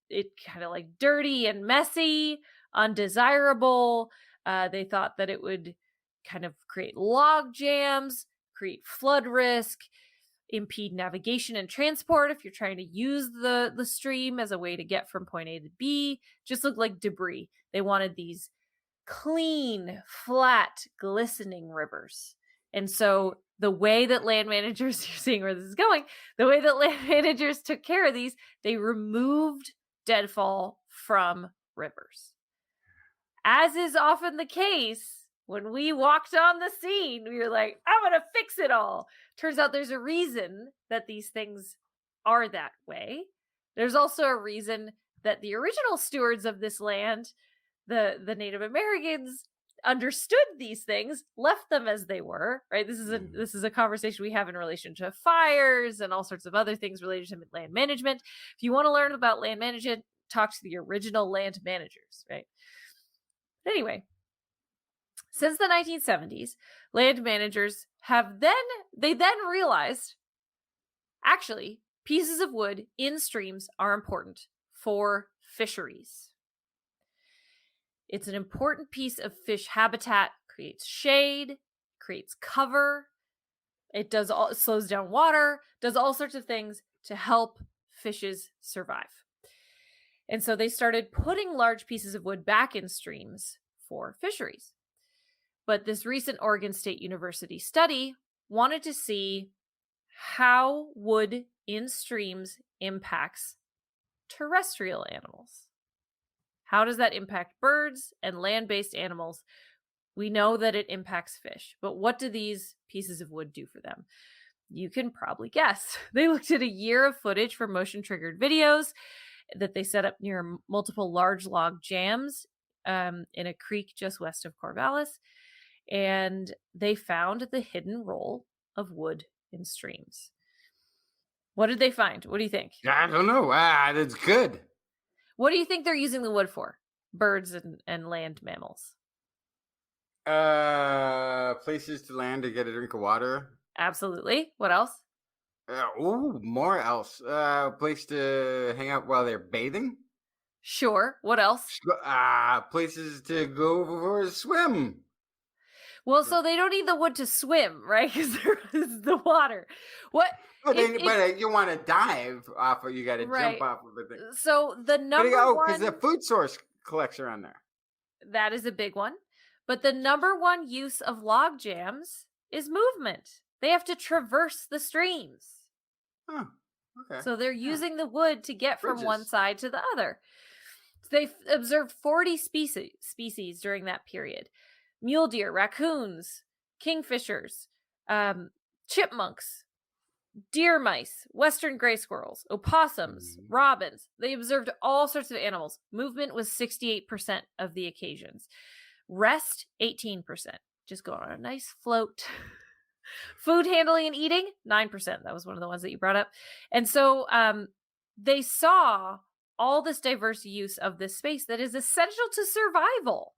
it kind of like dirty and messy, undesirable. They thought that it would kind of create log jams, create flood risk, impede navigation and transport if you're trying to use the stream as a way to get from point A to B. Just looked like debris. They wanted these clean, flat, glistening rivers. And so the way that land managers, you're seeing where this is going, the way that land managers took care of these, they removed deadfall from rivers. As is often the case, when we walked on the scene, we were like, I'm going to fix it all. Turns out there's a reason that these things are that way. There's also a reason that the original stewards of this land, the Native Americans, understood these things, left them as they were, right? This is a conversation we have in relation to fires and all sorts of other things related to land management. If you want to learn about land management, talk to the original land managers, right? But anyway, since the 1970s, land managers then realized, actually, pieces of wood in streams are important for fisheries. It's an important piece of fish habitat, creates shade, creates cover. It slows down water, does all sorts of things to help fishes survive. And so they started putting large pieces of wood back in streams for fisheries. But this recent Oregon State University study wanted to see how wood in streams impacts terrestrial animals. How does that impact birds and land-based animals? We know that it impacts fish, but what do these pieces of wood do for them? You can probably guess. They looked at a year of footage for motion-triggered videos that they set up near multiple large log jams in a creek just west of Corvallis, and they found the hidden role of wood in streams. What did they find? What do you think? I don't know. That's good. What do you think they're using the wood for? Birds and land mammals. Places to land to get a drink of water. Absolutely. What else? More else. Place to hang out while they're bathing. Sure. What else? Places to go for a swim. Well, so they don't need the wood to swim, right? Because there is the water. What? But you want to dive off of, you got to jump off of the thing. So the number one, because the food source collects around there. That is a big one. But the number one use of log jams is movement. They have to traverse the streams. Oh, okay. So they're using the wood to get Bridges. from one side to the other. They observed 40 species during that period. Mule deer, raccoons, kingfishers, chipmunks, deer mice, western gray squirrels, opossums, robins. They observed all sorts of animals. Movement was 68% of the occasions. Rest, 18%. Just go on a nice float. Food handling and eating, 9%. That was one of the ones that you brought up. And so they saw all this diverse use of this space that is essential to survival.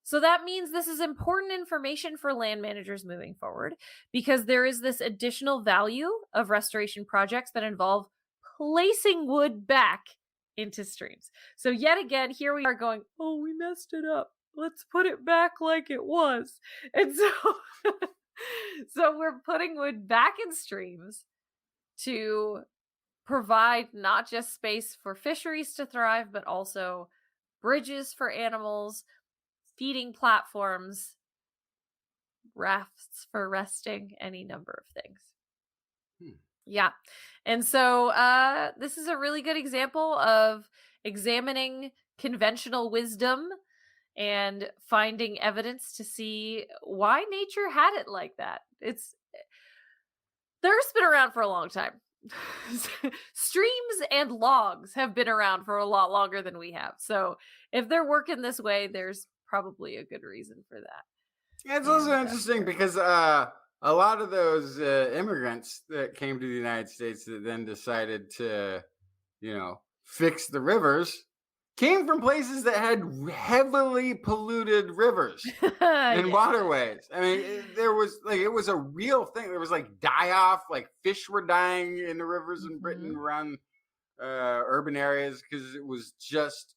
So that means this is important information for land managers moving forward, because there is this additional value of restoration projects that involve placing wood back into streams. So yet again, here we are going, oh, we messed it up. Let's put it back like it was. And so, so we're putting wood back in streams to provide not just space for fisheries to thrive, but also bridges for animals, feeding platforms, rafts for resting, any number of things. Yeah. And so this is a really good example of examining conventional wisdom and finding evidence to see why nature had it like that. The Earth's been around for a long time. Streams and logs have been around for a lot longer than we have. So if they're working this way, there's probably a good reason for that. Yeah, it's also interesting because a lot of those immigrants that came to the United States that then decided to, fix the rivers came from places that had heavily polluted rivers and waterways. I mean, it was a real thing. There was die-off, fish were dying in the rivers in Britain around urban areas because it was just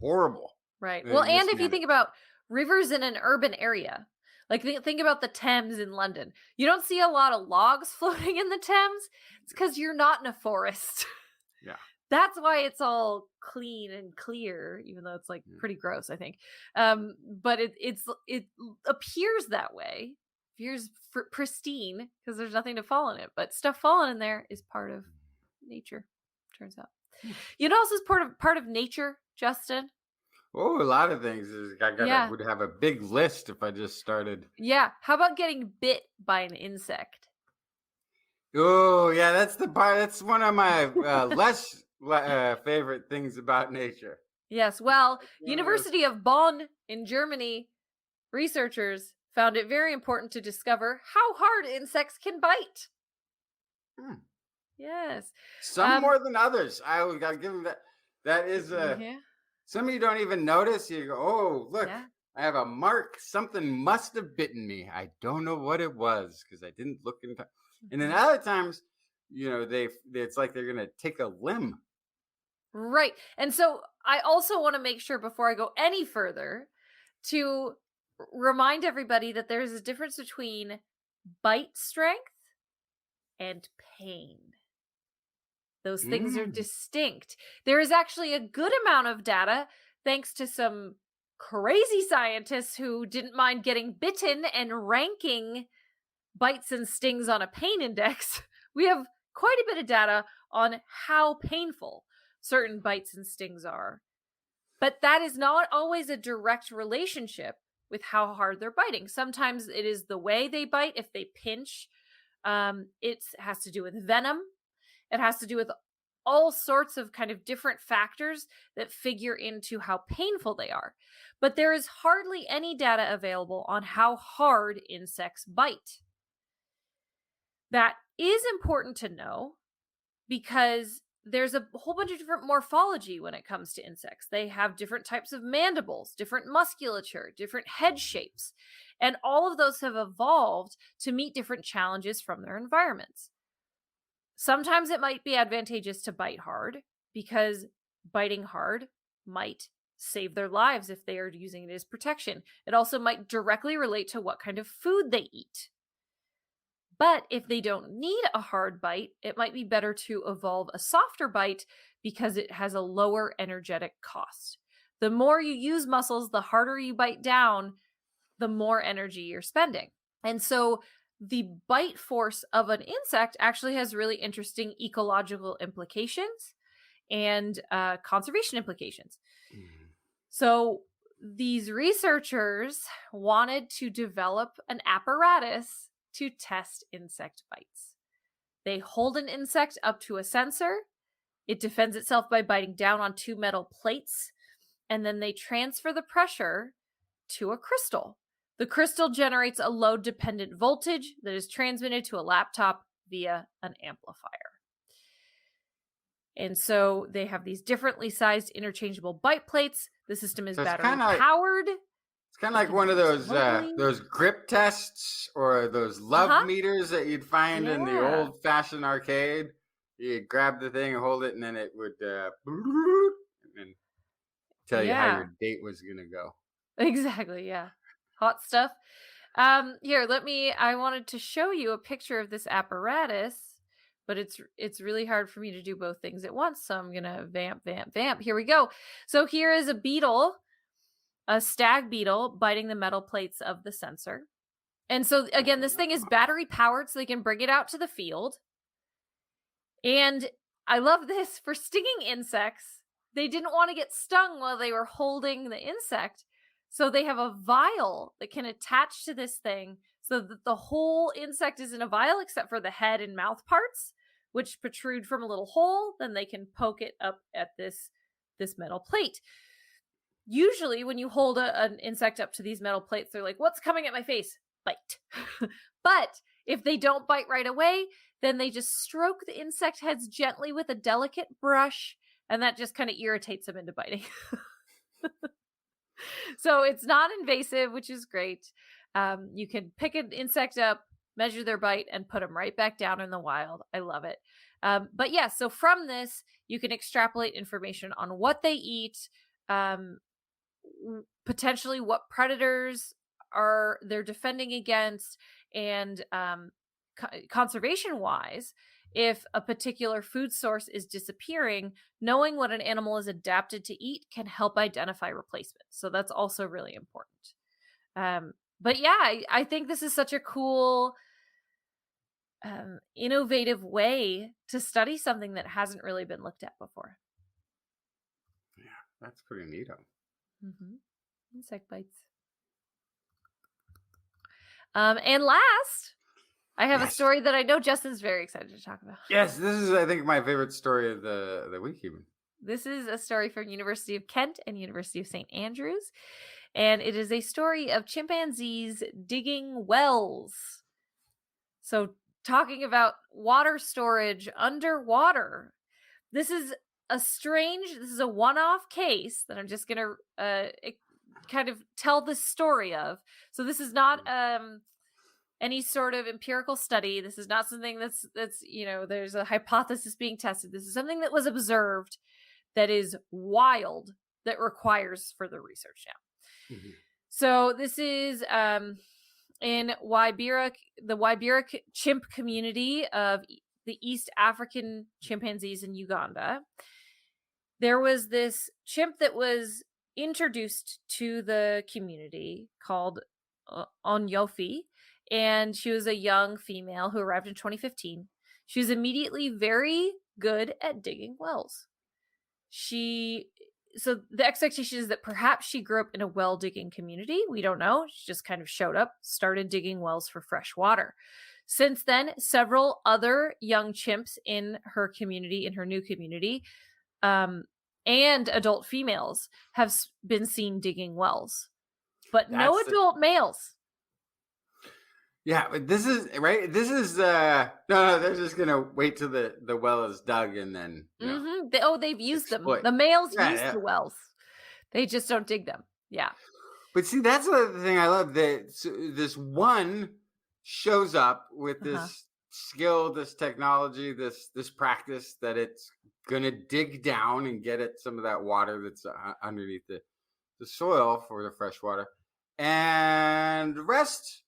horrible. Right. Well, and if you think about rivers in an urban area, think about the Thames in London. You don't see a lot of logs floating in the Thames. It's because you're not in a forest. Yeah. That's why it's all clean and clear, even though it's pretty gross, I think. But it appears that way. It appears pristine because there's nothing to fall in it. But stuff falling in there is part of nature, turns out. You know what else is part of nature, Justin? Oh, a lot of things. Would have a big list if I just started. Yeah. How about getting bit by an insect? Oh, yeah, that's the part. That's one of my less favorite things about nature. Yes, well, It's one of those. University of Bonn in Germany, researchers found it very important to discover how hard insects can bite. Hmm. Yes. Some more than others. I gotta give them that. That is Yeah. some of you don't even notice. You go, oh look, Yeah. I have a mark. Something must have bitten me. I don't know what it was because I didn't look in time. And then Mhm. other times, it's like they're gonna take a limb. Right. And so I also want to make sure before I go any further to remind everybody that there's a difference between bite strength and pain. Those things are Mm. distinct. There is actually a good amount of data, thanks to some crazy scientists who didn't mind getting bitten and ranking bites and stings on a pain index. We have quite a bit of data on how painful certain bites and stings are. But that is not always a direct relationship with how hard they're biting. Sometimes it is the way they bite. If they pinch, it has to do with venom. It has to do with all sorts of kind of different factors that figure into how painful they are. But there is hardly any data available on how hard insects bite. That is important to know because there's a whole bunch of different morphology when it comes to insects. They have different types of mandibles, different musculature, different head shapes, and all of those have evolved to meet different challenges from their environments. Sometimes it might be advantageous to bite hard because biting hard might save their lives if they are using it as protection. It also might directly relate to what kind of food they eat. But if they don't need a hard bite, it might be better to evolve a softer bite because it has a lower energetic cost. The more you use muscles, the harder you bite down, the more energy you're spending. And so the bite force of an insect actually has really interesting ecological implications and conservation implications. Mm. So these researchers wanted to develop an apparatus to test insect bites. They hold an insect up to a sensor. It defends itself by biting down on two metal plates, and then they transfer the pressure to a crystal. The crystal generates a load-dependent voltage that is transmitted to a laptop via an amplifier. And so they have these differently sized interchangeable bite plates. The system is So it's battery kind of powered. like one of Remotely. those grip tests or those love meters that you'd find in the Yeah. old fashioned arcade. You grab the thing and hold it, and then it would and then tell you how Yeah. your date was gonna go. Exactly, yeah. Hot stuff. Here, I wanted to show you a picture of this apparatus, but it's really hard for me to do both things at once, so I'm gonna vamp. Here we go. So here is a beetle, a stag beetle, biting the metal plates of the sensor. And so again, this thing is battery powered, so they can bring it out to the field. And I love this for stinging insects. They didn't want to get stung while they were holding the insect. So they have a vial that can attach to this thing so that the whole insect is in a vial except for the head and mouth parts, which protrude from a little hole. Then they can poke it up at this metal plate. Usually when you hold an insect up to these metal plates, they're like, what's coming at my face? Bite. But if they don't bite right away, then they just stroke the insect heads gently with a delicate brush, and that just kind of irritates them into biting. So it's not invasive, which is great. You can pick an insect up, measure their bite, and put them right back down in the wild. I love it. But yeah, so from this, you can extrapolate information on what they eat, potentially what predators they're defending against, and conservation wise, if a particular food source is disappearing, knowing what an animal is adapted to eat can help identify replacements. So that's also really important. But yeah, I think this is such a cool, innovative way to study something that hasn't really been looked at before. Yeah, that's pretty neato. Mm-hmm. Insect bites. And last, I have a Yes. story that I know Justin's very excited to talk about. Yes, this is, I think, my favorite story of the week, even. This is a story from University of Kent and University of St. Andrews, and it is a story of chimpanzees digging wells. So, talking about water storage underwater. This is this is a one-off case that I'm just going to kind of tell the story of. So this is not any sort of empirical study. This is not something that's there's a hypothesis being tested. This is something that was observed that is wild, that requires further research now. Mhm. So this is in the Waibiric chimp community of the East African chimpanzees in Uganda. There was this chimp that was introduced to the community called Onyofi, and she was a young female who arrived in 2015. She was immediately very good at digging wells. So the expectation is that perhaps she grew up in a well digging community. We don't know. She just kind of showed up, started digging wells for fresh water. Since then, several other young chimps in her community, in her new community, and adult females have been seen digging wells, but no adult males. Yeah, but this is right. This is no. They're just gonna wait till the well is dug and then. They've used them. exploit. The males Yeah, use yeah. the wells. They just don't dig them. Yeah. But see, that's the thing I love. That this one shows up with this skill, this technology, this practice that it's gonna dig down and get at some of that water that's underneath the soil for the fresh water, and the rest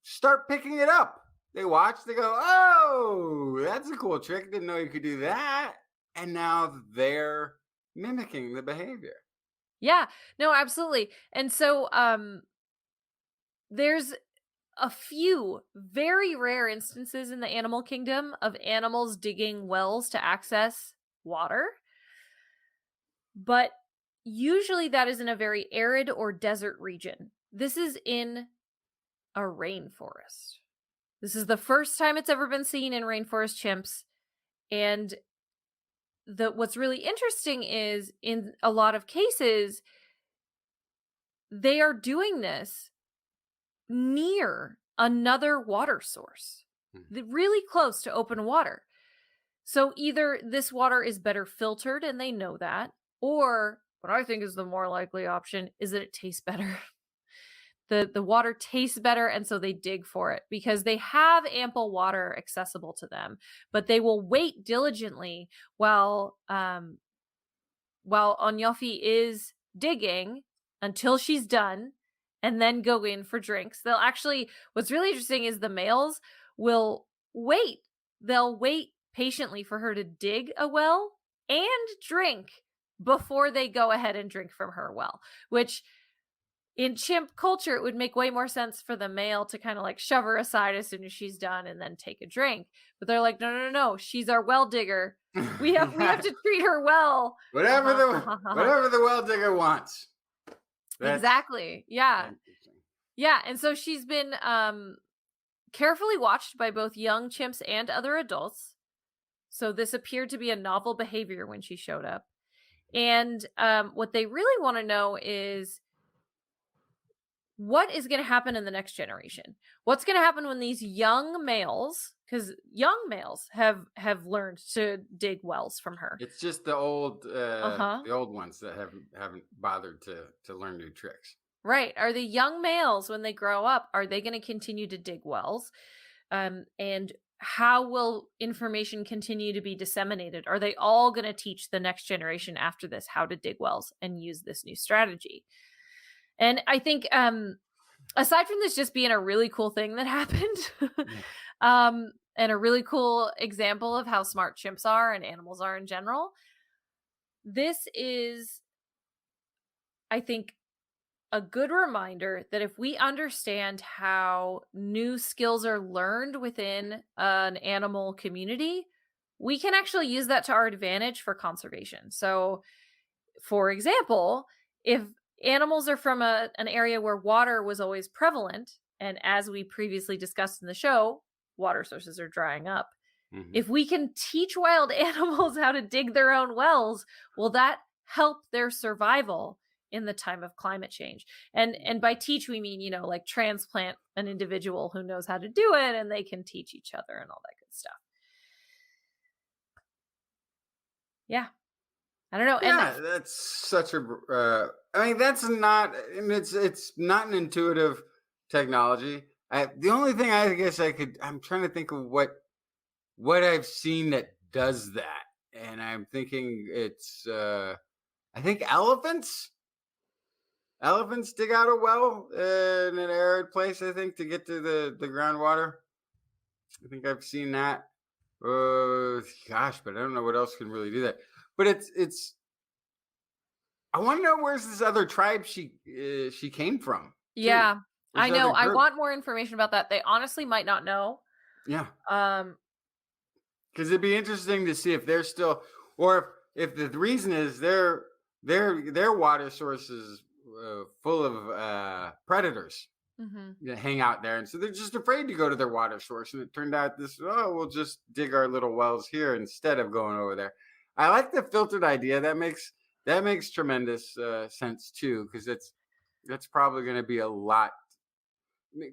start picking it up. They watch, they go, "Oh, that's a cool trick. Didn't know you could do that." And now they're mimicking the behavior. Yeah, no, absolutely. And so there's a few very rare instances in the animal kingdom of animals digging wells to access water. But usually that is in a very arid or desert region. This is in a rainforest. This is the first time it's ever been seen in rainforest chimps. And what's really interesting is in a lot of cases, they are doing this near another water source, really close to open water. So either this water is better filtered and they know that, or what I think is the more likely option is that it tastes better. The water tastes better, and so they dig for it because they have ample water accessible to them, but they will wait diligently while Onyofi is digging until she's done, and then go in for drinks. They'll actually, what's really interesting is the males will wait. They'll wait patiently for her to dig a well and drink before they go ahead and drink from her well, which in chimp culture, it would make way more sense for the male to kind of like shove her aside as soon as she's done and then take a drink. But they're like, no, she's our well digger. We have to treat her well. Whatever the well digger wants. Exactly. Yeah. Yeah. And so she's been carefully watched by both young chimps and other adults. So this appeared to be a novel behavior when she showed up. And what they really want to know is what is going to happen in the next generation? What's going to happen when these young males, because young males have learned to dig wells from her. It's just the old ones that haven't bothered to learn new tricks. Right. Are the young males, when they grow up, are they going to continue to dig wells? And how will information continue to be disseminated? Are they all going to teach the next generation after this how to dig wells and use this new strategy? And I think aside from this just being a really cool thing that happened, and a really cool example of how smart chimps are and animals are in general, this is, I think, a good reminder that if we understand how new skills are learned within an animal community, we can actually use that to our advantage for conservation. So, for example, if animals are from an area where water was always prevalent, And as we previously discussed in the show, water sources are drying up. If we can teach wild animals how to dig their own wells, will that help their survival in the time of climate change? And by teach, we mean, like transplant an individual who knows how to do it, and they can teach each other and all that good stuff. Yeah. I don't know. Yeah, that's such a. That's not. It's not an intuitive technology. The only thing I guess I'm trying to think of what I've seen that does that, and I'm thinking it's. I think elephants. Elephants dig out a well in an arid place, I think, to get to the groundwater. I think I've seen that. Gosh, but I don't know what else can really do that. But it's. I want to know where's this other tribe she came from. Yeah, I know. I group. want more information about that. They honestly might not know. Yeah. Because it'd be interesting to see if they're still, or if the reason is their water source is full of predators that hang out there, and so they're just afraid to go to their water source. And it turned out we'll just dig our little wells here instead of going over there. I like the filtered idea. That makes tremendous sense too, because that's probably going to be a lot.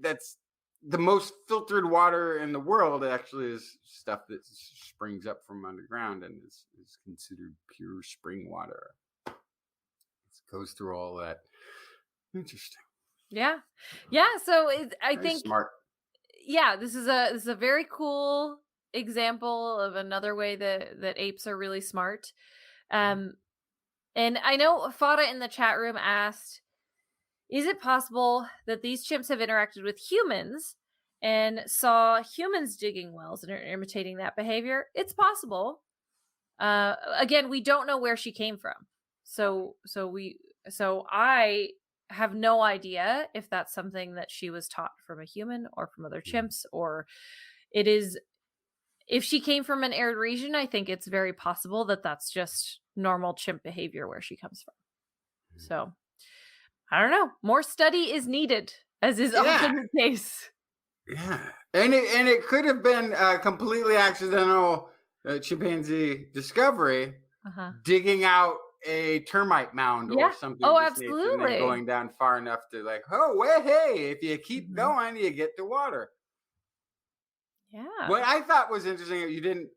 That's the most filtered water in the world. Actually, is stuff that springs up from underground and is considered pure spring water. It goes through all that. Interesting. Yeah. So I think smart. Yeah, this is a very cool example of another way that apes are really smart. And I know Fada in the chat room asked, is it possible that these chimps have interacted with humans and saw humans digging wells and are imitating that behavior? It's possible. Again, we don't know where she came from. So I have no idea if that's something that she was taught from a human or from other chimps, or it is. If she came from an arid region, I think it's very possible that that's just normal chimp behavior where she comes from. So, I don't know. More study is needed, as is often the case. Yeah, and it could have been a completely accidental chimpanzee discovery, digging out a termite mound or something. Oh, absolutely. And then going down far enough to hey, if you keep going, you get to water. Yeah. What I thought was interesting that you didn't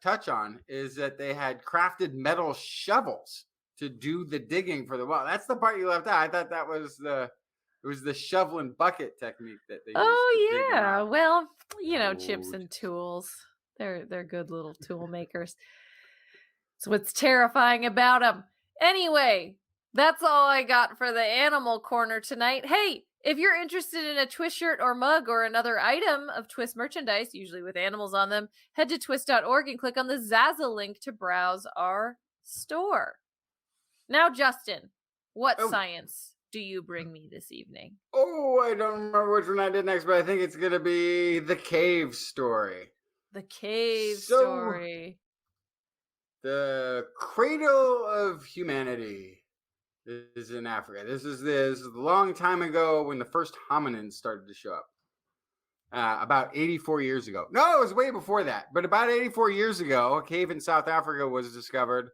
touch on is that they had crafted metal shovels to do the digging for the well. That's the part you left out. I thought that was the shovel and bucket technique that they used. Oh yeah. Well, chips and tools. They're good little tool makers. That's what's terrifying about them. Anyway, that's all I got for the animal corner tonight. Hey, if you're interested in a TWIS shirt or mug or another item of TWIS merchandise, usually with animals on them, head to twis.org and click on the Zaza link to browse our store. Now, Justin, what science do you bring me this evening? Oh, I don't remember which one I did next, but I think it's going to be the cave story. The cave story. The cradle of humanity is in Africa. This is a long time ago when the first hominins started to show up. About 84 years ago. No, it was way before that. But about 84 years ago, a cave in South Africa was discovered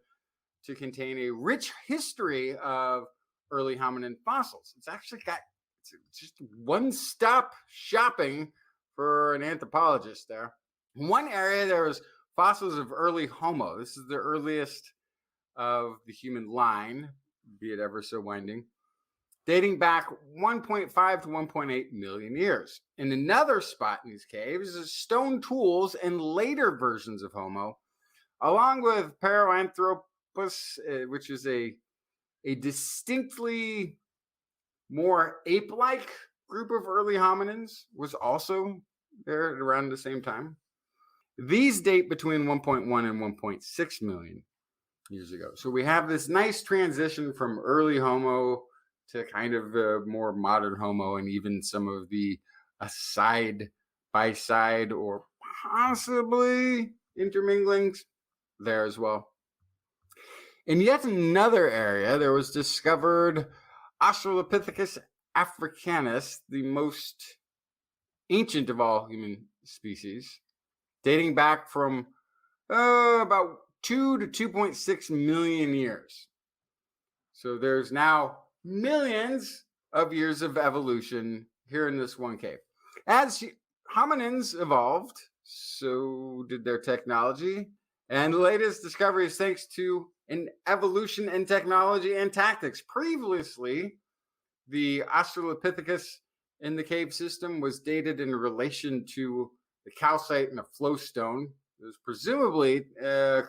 to contain a rich history of early hominin fossils. It's actually it's just one-stop shopping for an anthropologist there. In one area, there was fossils of early Homo. This is the earliest of the human line, be it ever so winding, dating back 1.5 to 1.8 million years. In another spot in these caves is stone tools and later versions of Homo, along with Paranthropus, which is a distinctly more ape-like group of early hominins, was also there around the same time. These date between 1.1 and 1.6 million years ago. So we have this nice transition from early Homo to kind of more modern Homo, and even some of the side by side or possibly intermingling there as well. In yet another area, there was discovered Australopithecus africanus, the most ancient of all human species, dating back from about 2 to 2.6 million years. So there's now millions of years of evolution here in this one cave. As hominins evolved, so did their technology. And the latest discovery is thanks to an evolution in technology and tactics. Previously, the Australopithecus in the cave system was dated in relation to the calcite and the flowstone. It was presumably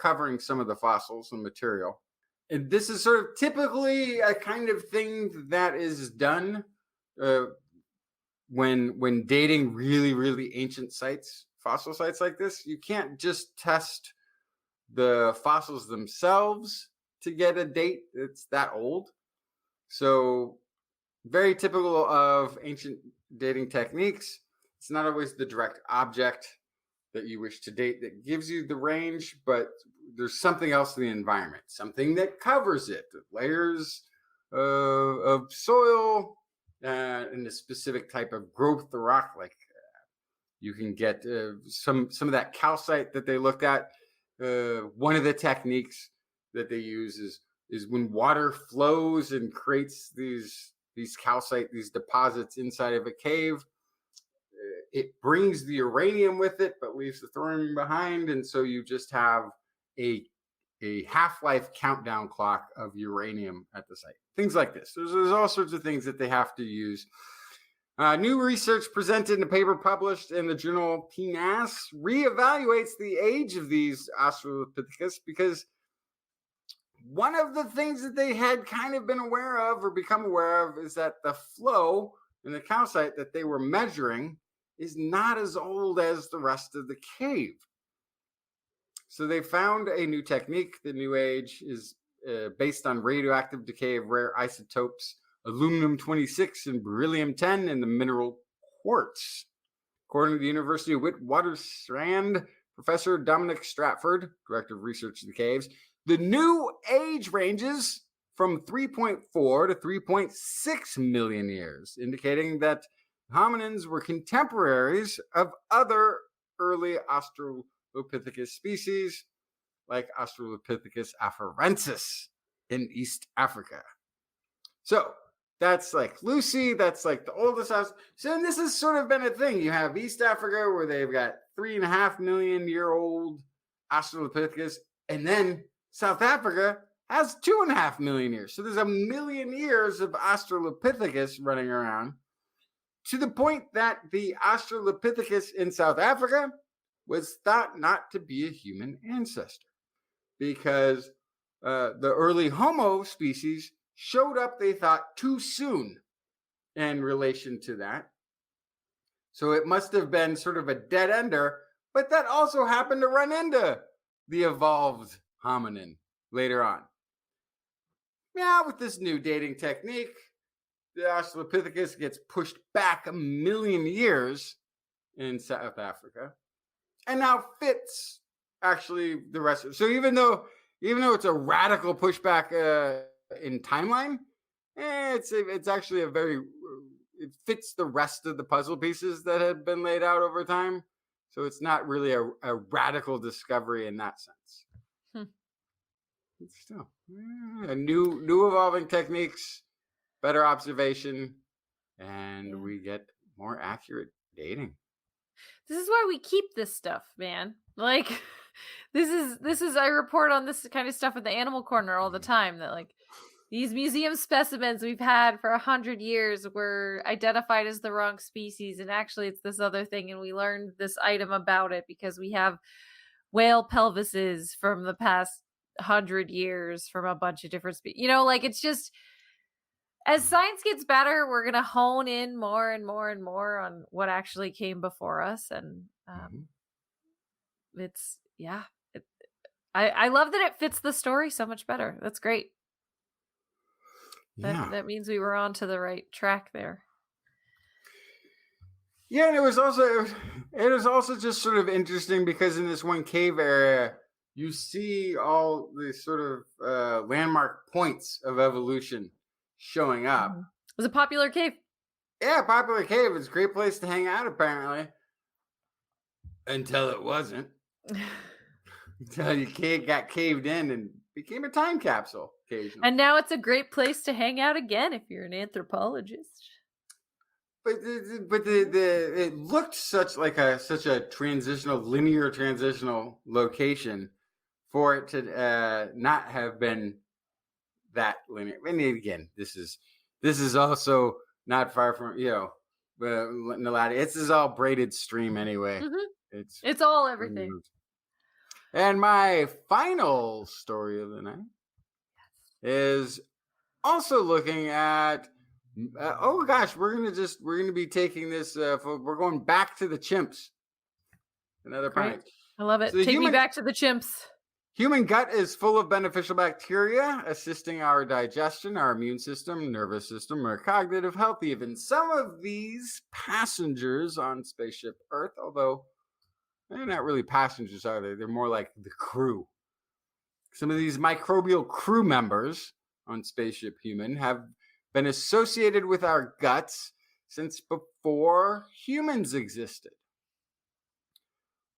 covering some of the fossils and material. And this is sort of typically a kind of thing that is done when dating really, really ancient sites, fossil sites like this. You can't just test the fossils themselves to get a date that's that old. So very typical of ancient dating techniques. It's not always the direct object that you wish to date that gives you the range, but there's something else in the environment, something that covers it, layers of soil and a specific type of growth of rock. Like you can get some of that calcite that they looked at. One of the techniques that they use is when water flows and creates these calcite, these deposits inside of a cave. It brings the uranium with it, but leaves the thorium behind, and so you just have a half-life countdown clock of uranium at the site. Things like this. There's all sorts of things that they have to use. New research presented in a paper published in the journal TWIS reevaluates the age of these Australopithecus, because one of the things that they had kind of been aware of or become aware of is that the flow in the calcite that they were measuring is not as old as the rest of the cave. So they found a new technique. The new age is based on radioactive decay of rare isotopes, aluminum-26 and beryllium-10 in the mineral quartz. According to the University of Witwatersrand, Professor Dominic Stratford, Director of Research in the Caves, the new age ranges from 3.4 to 3.6 million years, indicating that hominins were contemporaries of other early Australopithecus species, like Australopithecus afarensis in East Africa. So that's like Lucy, that's like the oldest house. So this has sort of been a thing. You have East Africa where they've got 3.5 million year old Australopithecus, and then South Africa has 2.5 million years. So there's 1 million years of Australopithecus running around, to the point that the Australopithecus in South Africa was thought not to be a human ancestor, because the early Homo species showed up, they thought, too soon in relation to that. So it must have been sort of a dead ender, but that also happened to run into the evolved hominin later on. Now, with this new dating technique, the Australopithecus gets pushed back 1 million years in South Africa, and now fits actually the rest of it. So even though it's a radical pushback in timeline, it's actually it fits the rest of the puzzle pieces that had been laid out over time. So it's not really a radical discovery in that sense. It's still new evolving techniques, better observation, and we get more accurate dating. This is why we keep this stuff, man. Like this is I report on this kind of stuff at the Animal Corner all the time, that like these museum specimens we've had for 100 years were identified as the wrong species, and actually it's this other thing, and we learned this item about it because we have whale pelvises from the past 100 years from a bunch of different species. You know, like it's just, as science gets better, we're gonna hone in more and more and more on what actually came before us, and it's I love that it fits the story so much better. That's great. That means we were on to the right track there. Yeah, and it was also just sort of interesting because in this one cave area, you see all these sort of landmark points of evolution showing up. It was a popular cave. Yeah, popular cave. It's a great place to hang out, apparently. Until it wasn't. Until you got caved in and became a time capsule occasionally. And now it's a great place to hang out again if you're an anthropologist. But it looked such a transitional, linear transitional location for it to not have been that linear. And again, this is also not far from Naladi. This is all braided stream anyway. Mm-hmm. It's all everything. And my final story of the night is also looking at. Oh gosh, we're gonna be taking this. We're going back to the chimps. Another primate. I love it. So Take me back to the chimps. Human gut is full of beneficial bacteria, assisting our digestion, our immune system, nervous system, our cognitive health. Even some of these passengers on spaceship Earth, although they're not really passengers, are they? They're more like the crew. Some of these microbial crew members on spaceship Human have been associated with our guts since before humans existed.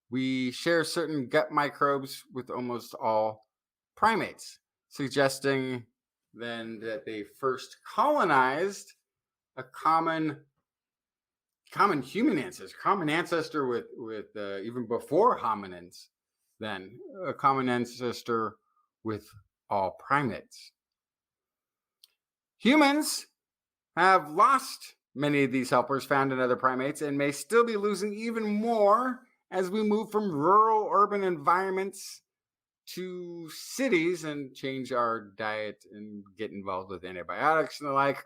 We share certain gut microbes with almost all primates, suggesting then that they first colonized a common human ancestor with even before hominins, then a common ancestor with all primates. Humans have lost many of these helpers found in other primates and may still be losing even more as we move from rural urban environments to cities and change our diet and get involved with antibiotics and the like.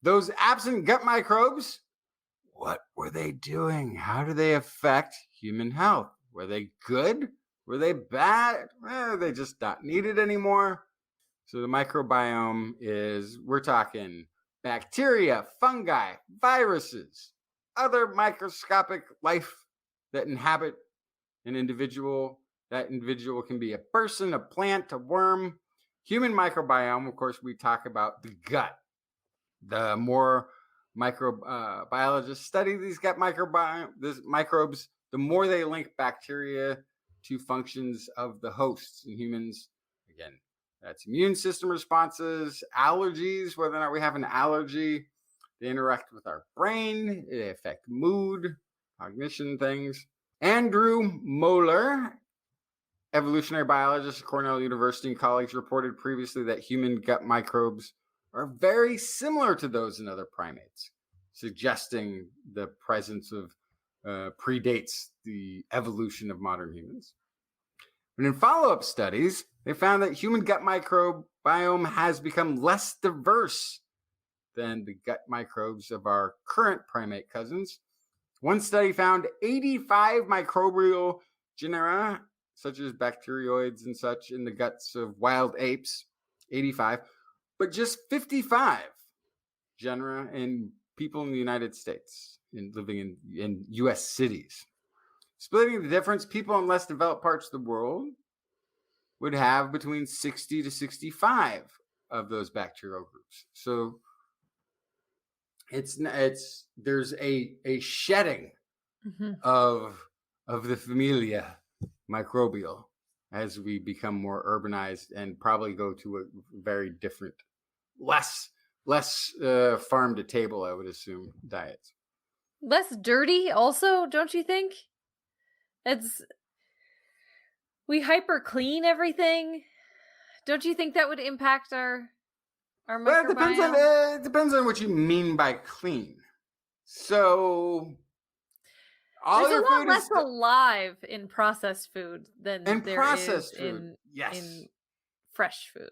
Those absent gut microbes, what were they doing? How do they affect human health? Were they good? Were they bad? Well, they just not needed anymore. So the microbiome is, we're talking bacteria, fungi, viruses, other microscopic life that inhabit an individual. That individual can be a person, a plant, a worm. Human microbiome, of course, we talk about the gut. The more microbiologists study these gut microbes, the more they link bacteria to functions of the hosts. In humans, again, that's immune system responses, allergies, whether or not we have an allergy. They interact with our brain. They affect mood, cognition, things. Andrew Moeller, evolutionary biologist at Cornell University and colleagues, reported previously that human gut microbes are very similar to those in other primates, suggesting the presence of predates the evolution of modern humans. And in follow-up studies, they found that human gut microbiome has become less diverse than the gut microbes of our current primate cousins. One study found 85 microbial genera, such as bacteroids and such, in the guts of wild apes, 85, but just 55 genera in people in the United States, living in U.S. cities. Splitting the difference, people in less developed parts of the world would have between 60 to 65 of those bacterial groups. So there's a shedding of the familia microbial as we become more urbanized and probably go to a very different, less farm to table, I would assume, diets. Less dirty also, don't you think? We hyper clean everything. Don't you think that would impact our microbiome? Well, it depends on what you mean by clean. So there's a lot less alive in processed food than there is in fresh food.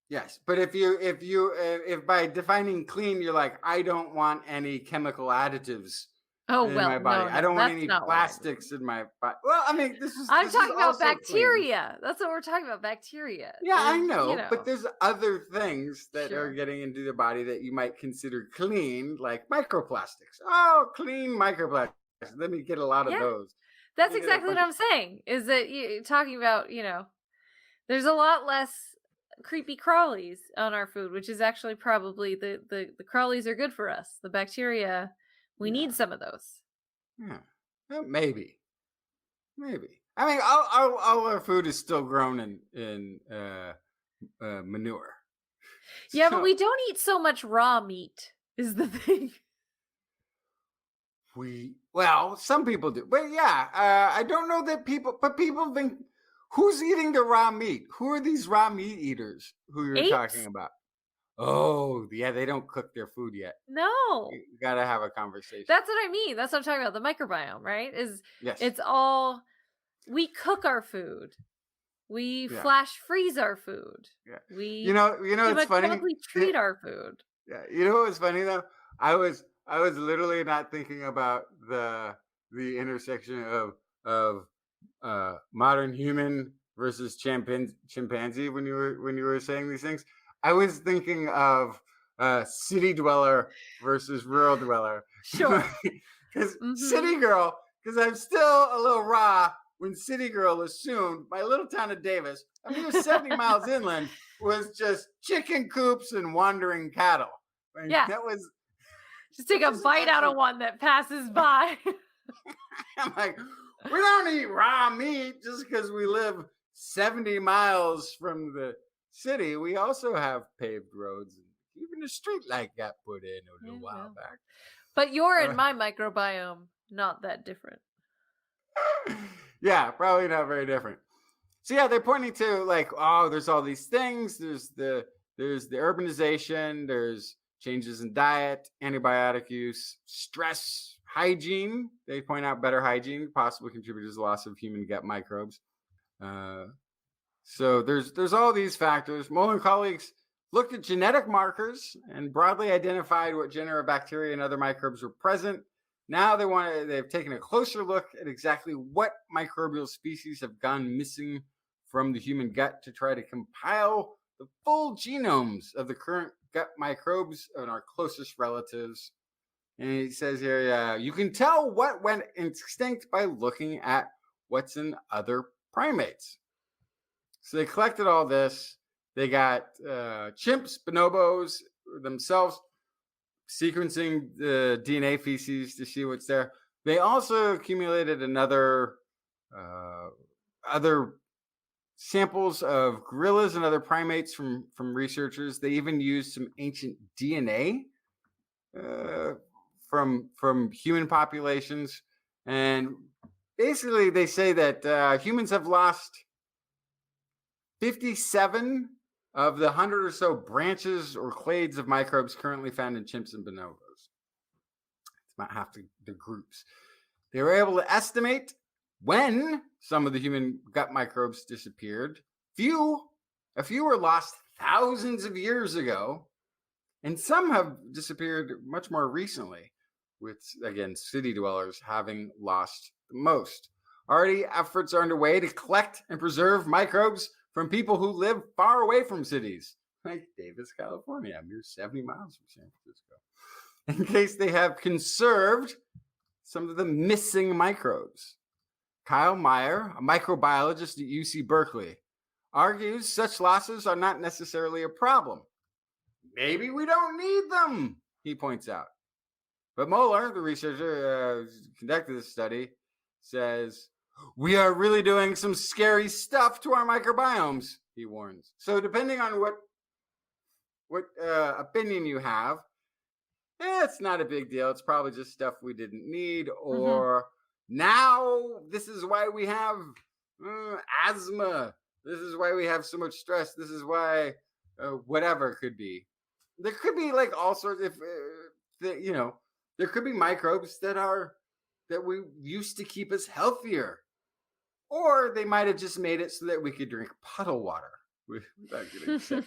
Yes, but if by defining clean, you're like, I don't want any chemical additives in my body. No, I don't want any plastics in my body. Well, I mean, I'm talking about bacteria. Clean. That's what we're talking about, bacteria. Yeah, I know, but there's other things that are getting into the body that you might consider clean, like microplastics. Oh, clean microplastics. Let me get a lot of those. That's exactly what I'm saying, is that you're talking about, there's a lot less creepy crawlies on our food, which is actually probably the crawlies are good for us. The bacteria, we Yeah. need some of those. Yeah. Maybe. I mean, all our food is still grown in manure. Yeah, but So we don't eat so much raw meat is the thing. some people do, but yeah, I don't know that people think, who's eating the raw meat? Who are these raw meat eaters who you're talking Apes? about? Oh, yeah, they don't cook their food yet. No. You gotta have a conversation. That's what I mean. That's what I'm talking about. The microbiome, right? Yes. It's all, we cook our food. We Yeah. flash freeze our food. Yeah. We You know, it's funny. chemically treat our food. Yeah, you know what was funny though? I was literally not thinking about the intersection of modern human versus chimpanzee when you were saying these things. I was thinking of city dweller versus rural dweller. Sure. Because Mhm. city girl, because I'm still a little raw when city girl assumed my little town of Davis, a mere 70 miles inland, was just chicken coops and wandering cattle. I mean, Yeah. that was. Just take a was bite out of actually- one that passes by. I'm like, we don't eat raw meat just because we live 70 miles from the city. We also have paved roads, and even a street light got put in a little while back. But you're in my microbiome, not that different. Yeah, probably not very different. So yeah, they're pointing to like, oh, there's all these things. There's the urbanization. There's changes in diet, antibiotic use, stress, hygiene. They point out better hygiene possibly contributes to the loss of human gut microbes. So there's all these factors. Moeller and colleagues looked at genetic markers and broadly identified what genera of bacteria and other microbes were present. Now they've taken a closer look at exactly what microbial species have gone missing from the human gut to try to compile the full genomes of the current gut microbes and our closest relatives. And he says here, you can tell what went extinct by looking at what's in other primates. So they collected all this. They got chimps, bonobos themselves sequencing the DNA feces to see what's there. They also accumulated other samples of gorillas and other primates from researchers. They even used some ancient DNA from human populations, and basically they say that humans have lost 57 of the 100 or so branches or clades of microbes currently found in chimps and bonobos. It's about half the groups. They were able to estimate when some of the human gut microbes disappeared. A few were lost thousands of years ago, and some have disappeared much more recently, with, again, city dwellers having lost the most. Already, efforts are underway to collect and preserve microbes from people who live far away from cities, like Davis, California, a mere 70 miles from San Francisco, in case they have conserved some of the missing microbes. Kyle Meyer, a microbiologist at UC Berkeley, argues such losses are not necessarily a problem. Maybe we don't need them, he points out. But Moeller, the researcher who conducted this study, says, we are really doing some scary stuff to our microbiomes, he warns. So depending on what opinion you have, it's not a big deal. It's probably just stuff we didn't need, or now this is why we have asthma. This is why we have so much stress. This is why whatever it could be. There could be like all sorts of, there could be microbes that we used to keep us healthier. Or they might have just made it so that we could drink puddle water without getting sick.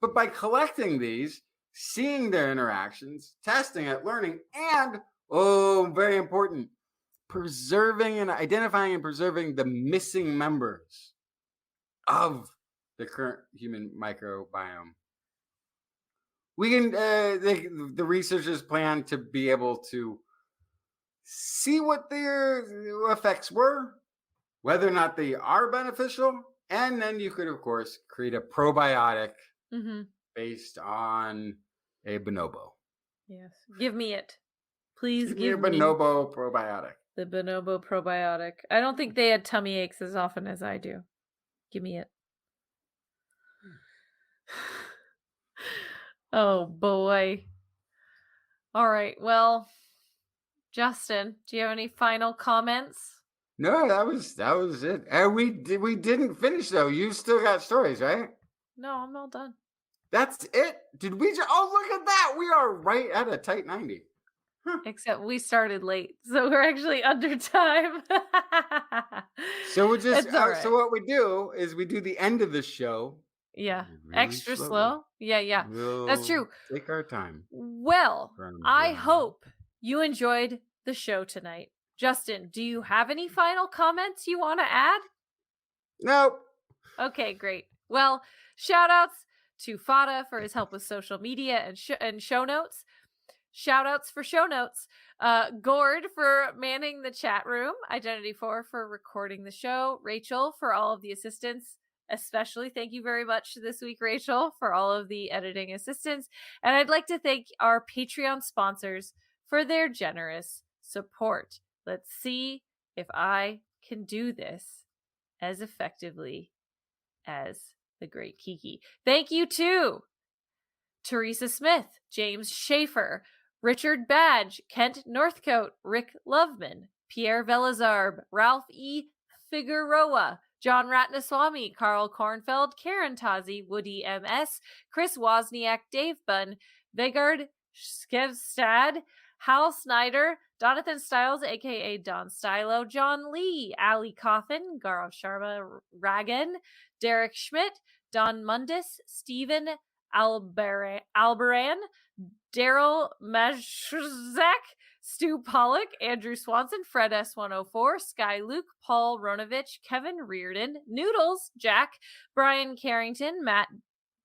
But by collecting these, seeing their interactions, testing it, learning, and, very important, preserving and identifying and preserving the missing members of the current human microbiome. We can, the researchers plan to be able to see what their effects were, whether or not they are beneficial, And then you could, of course, create a probiotic Mm-hmm. based on a bonobo. Yes. Give me it. Please Give me a give me bonobo probiotic. the bonobo probiotic. I don't think they had tummy aches as often as I do. Give me it. Oh boy. All right. Well, Justin, do you have any final comments? No, that was it. And we didn't finish though. You still got stories, right? No, I'm all done. That's it. Did we just? Oh, look at that. We are right at a tight 90. Except we started late, so we're actually under time. So we just It's all right. so what we do is we do the end of the show. Yeah. really Extra slowly. slow. Yeah. That's true. We'll take our time. Well, Run, I run. hope you enjoyed the show tonight. Justin, do you have any final comments you want to add? Nope. Okay, great. Well, shout outs to Fada for his help with social media and show notes. Shout outs for show notes. Gord for manning the chat room. Identity4 for recording the show. Rachel for all of the assistance. Especially thank you very much this week, Rachel, for all of the editing assistance. And I'd like to thank our Patreon sponsors for their generous support. Let's see if I can do this as effectively as the great Kiki. Thank you to Teresa Smith, James Schaefer, Richard Badge, Kent Northcote, Rick Loveman, Pierre Velazarb, Ralph E. Figueroa, John Ratnaswamy, Carl Kornfeld, Karen Tazi, Woody M.S., Chris Wozniak, Dave Bunn, Vegard Skevstad, Hal Snyder, Jonathan Stiles, aka Don Stylo, John Lee, Ali Coffin, Gaurav Sharma Ragan, Derek Schmidt, Don Mundis, Stephen Albaran, Daryl Mazurczak, Stu Pollock, Andrew Swanson, Fred S104, Sky Luke, Paul Ronovich, Kevin Reardon, Noodles, Jack, Brian Carrington, Matt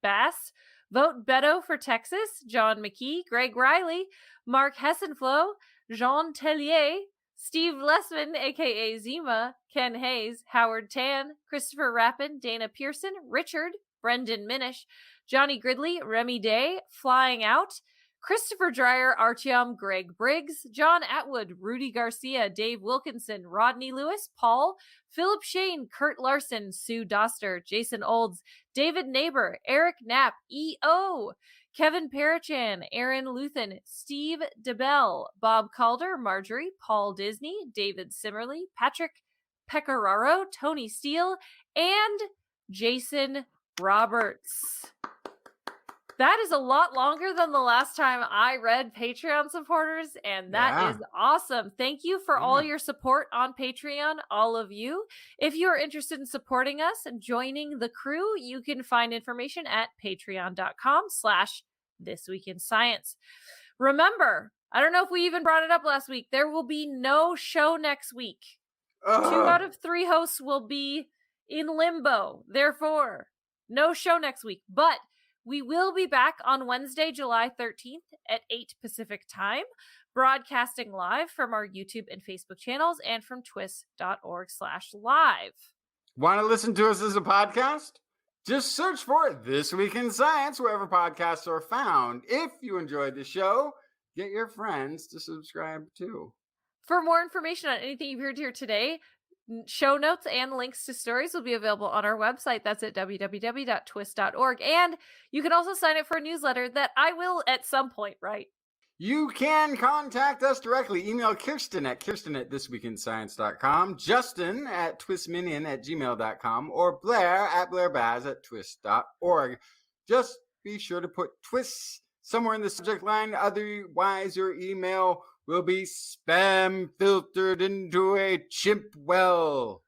Bass, Vote Beto for Texas, John McKee, Greg Riley, Mark Hessenflow, Jean Tellier, Steve Lessman, aka Zima, Ken Hayes, Howard Tan, Christopher Rappin, Dana Pearson, Richard, Brendan Minish, Johnny Gridley, Remy Day, Flying Out, Christopher Dreyer, Artyom, Greg Briggs, John Atwood, Rudy Garcia, Dave Wilkinson, Rodney Lewis, Paul, Philip Shane, Kurt Larson, Sue Doster, Jason Olds, David Neighbor, Eric Knapp, E.O., Kevin Parachan, Aaron Luthen, Steve DeBell, Bob Calder, Marjorie, Paul Disney, David Simmerly, Patrick Pecoraro, Tony Steele, and Jason Roberts. That is a lot longer than the last time I read Patreon supporters, and that is awesome. Thank you for all your support on Patreon, all of you. If you are interested in supporting us and joining the crew, you can find information at patreon.com/thisweekinscience. Remember, I don't know if we even brought it up last week, there will be no show next week. 2 out of 3 hosts will be in limbo. Therefore, no show next week, but we will be back on Wednesday, July 13th at 8 Pacific time, broadcasting live from our YouTube and Facebook channels and from twis.org/live. Want to listen to us as a podcast? Just search for This Week in Science wherever podcasts are found. If you enjoyed the show, get your friends to subscribe too. For more information on anything you've heard here today, show notes and links to stories will be available on our website. That's at www.twis.org. And you can also sign up for a newsletter that I will at some point write. You can contact us directly. Email Kirsten at thisweekinscience.com, Justin at twistminion@gmail.com, or Blair at blairbaz@twist.org. Just be sure to put TWIS somewhere in the subject line. Otherwise, your email will be spam filtered into a chimp well.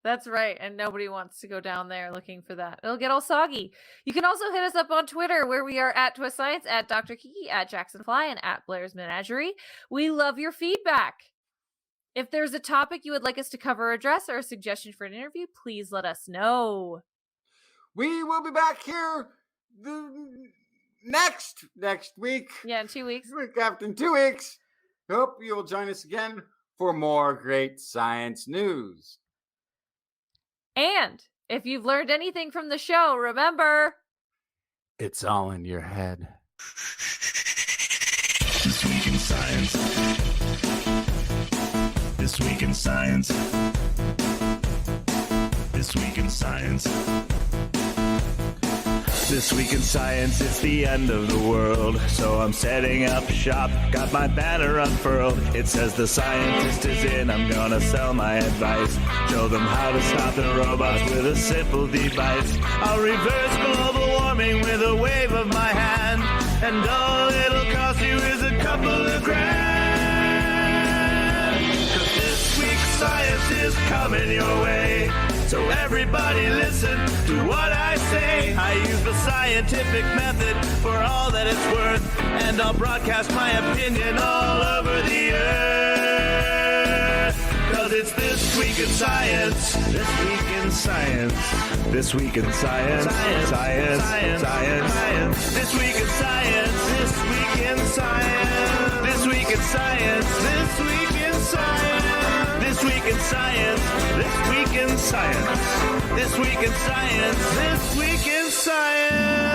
That's right, and nobody wants to go down there looking for that. It'll get all soggy. You can also hit us up on Twitter, where we are at TWIS Science, at Dr. Kiki, at JacksonFly, and at Blair's Menagerie. We love your feedback. If there's a topic you would like us to cover or address, or a suggestion for an interview, please let us know. We will be back here next week. Yeah, in 2 weeks. Week after 2 weeks. Hope you'll join us again for more great science news. And If you've learned anything from the show, remember, it's all in your head. This week in science. This week in science. This week in science. This week in science, it's the end of the world. So I'm setting up shop, got my banner unfurled. It says the scientist is in, I'm gonna sell my advice. Show them how to stop the robots with a simple device. I'll reverse global warming with a wave of my hand. And all it'll cost you is a couple of grand. 'Cause this week's science is coming your way. So everybody listen to what I say. I use the scientific method for all that it's worth. And I'll broadcast my opinion all over the earth. 'Cause it's This Week in Science. This Week in Science. This Week in Science. Science. Science. Science. Science. This Week in Science. This Week in Science. This Week in Science. This Week in Science. This Week in Science. This Week in Science. This Week in Science. This Week in Science.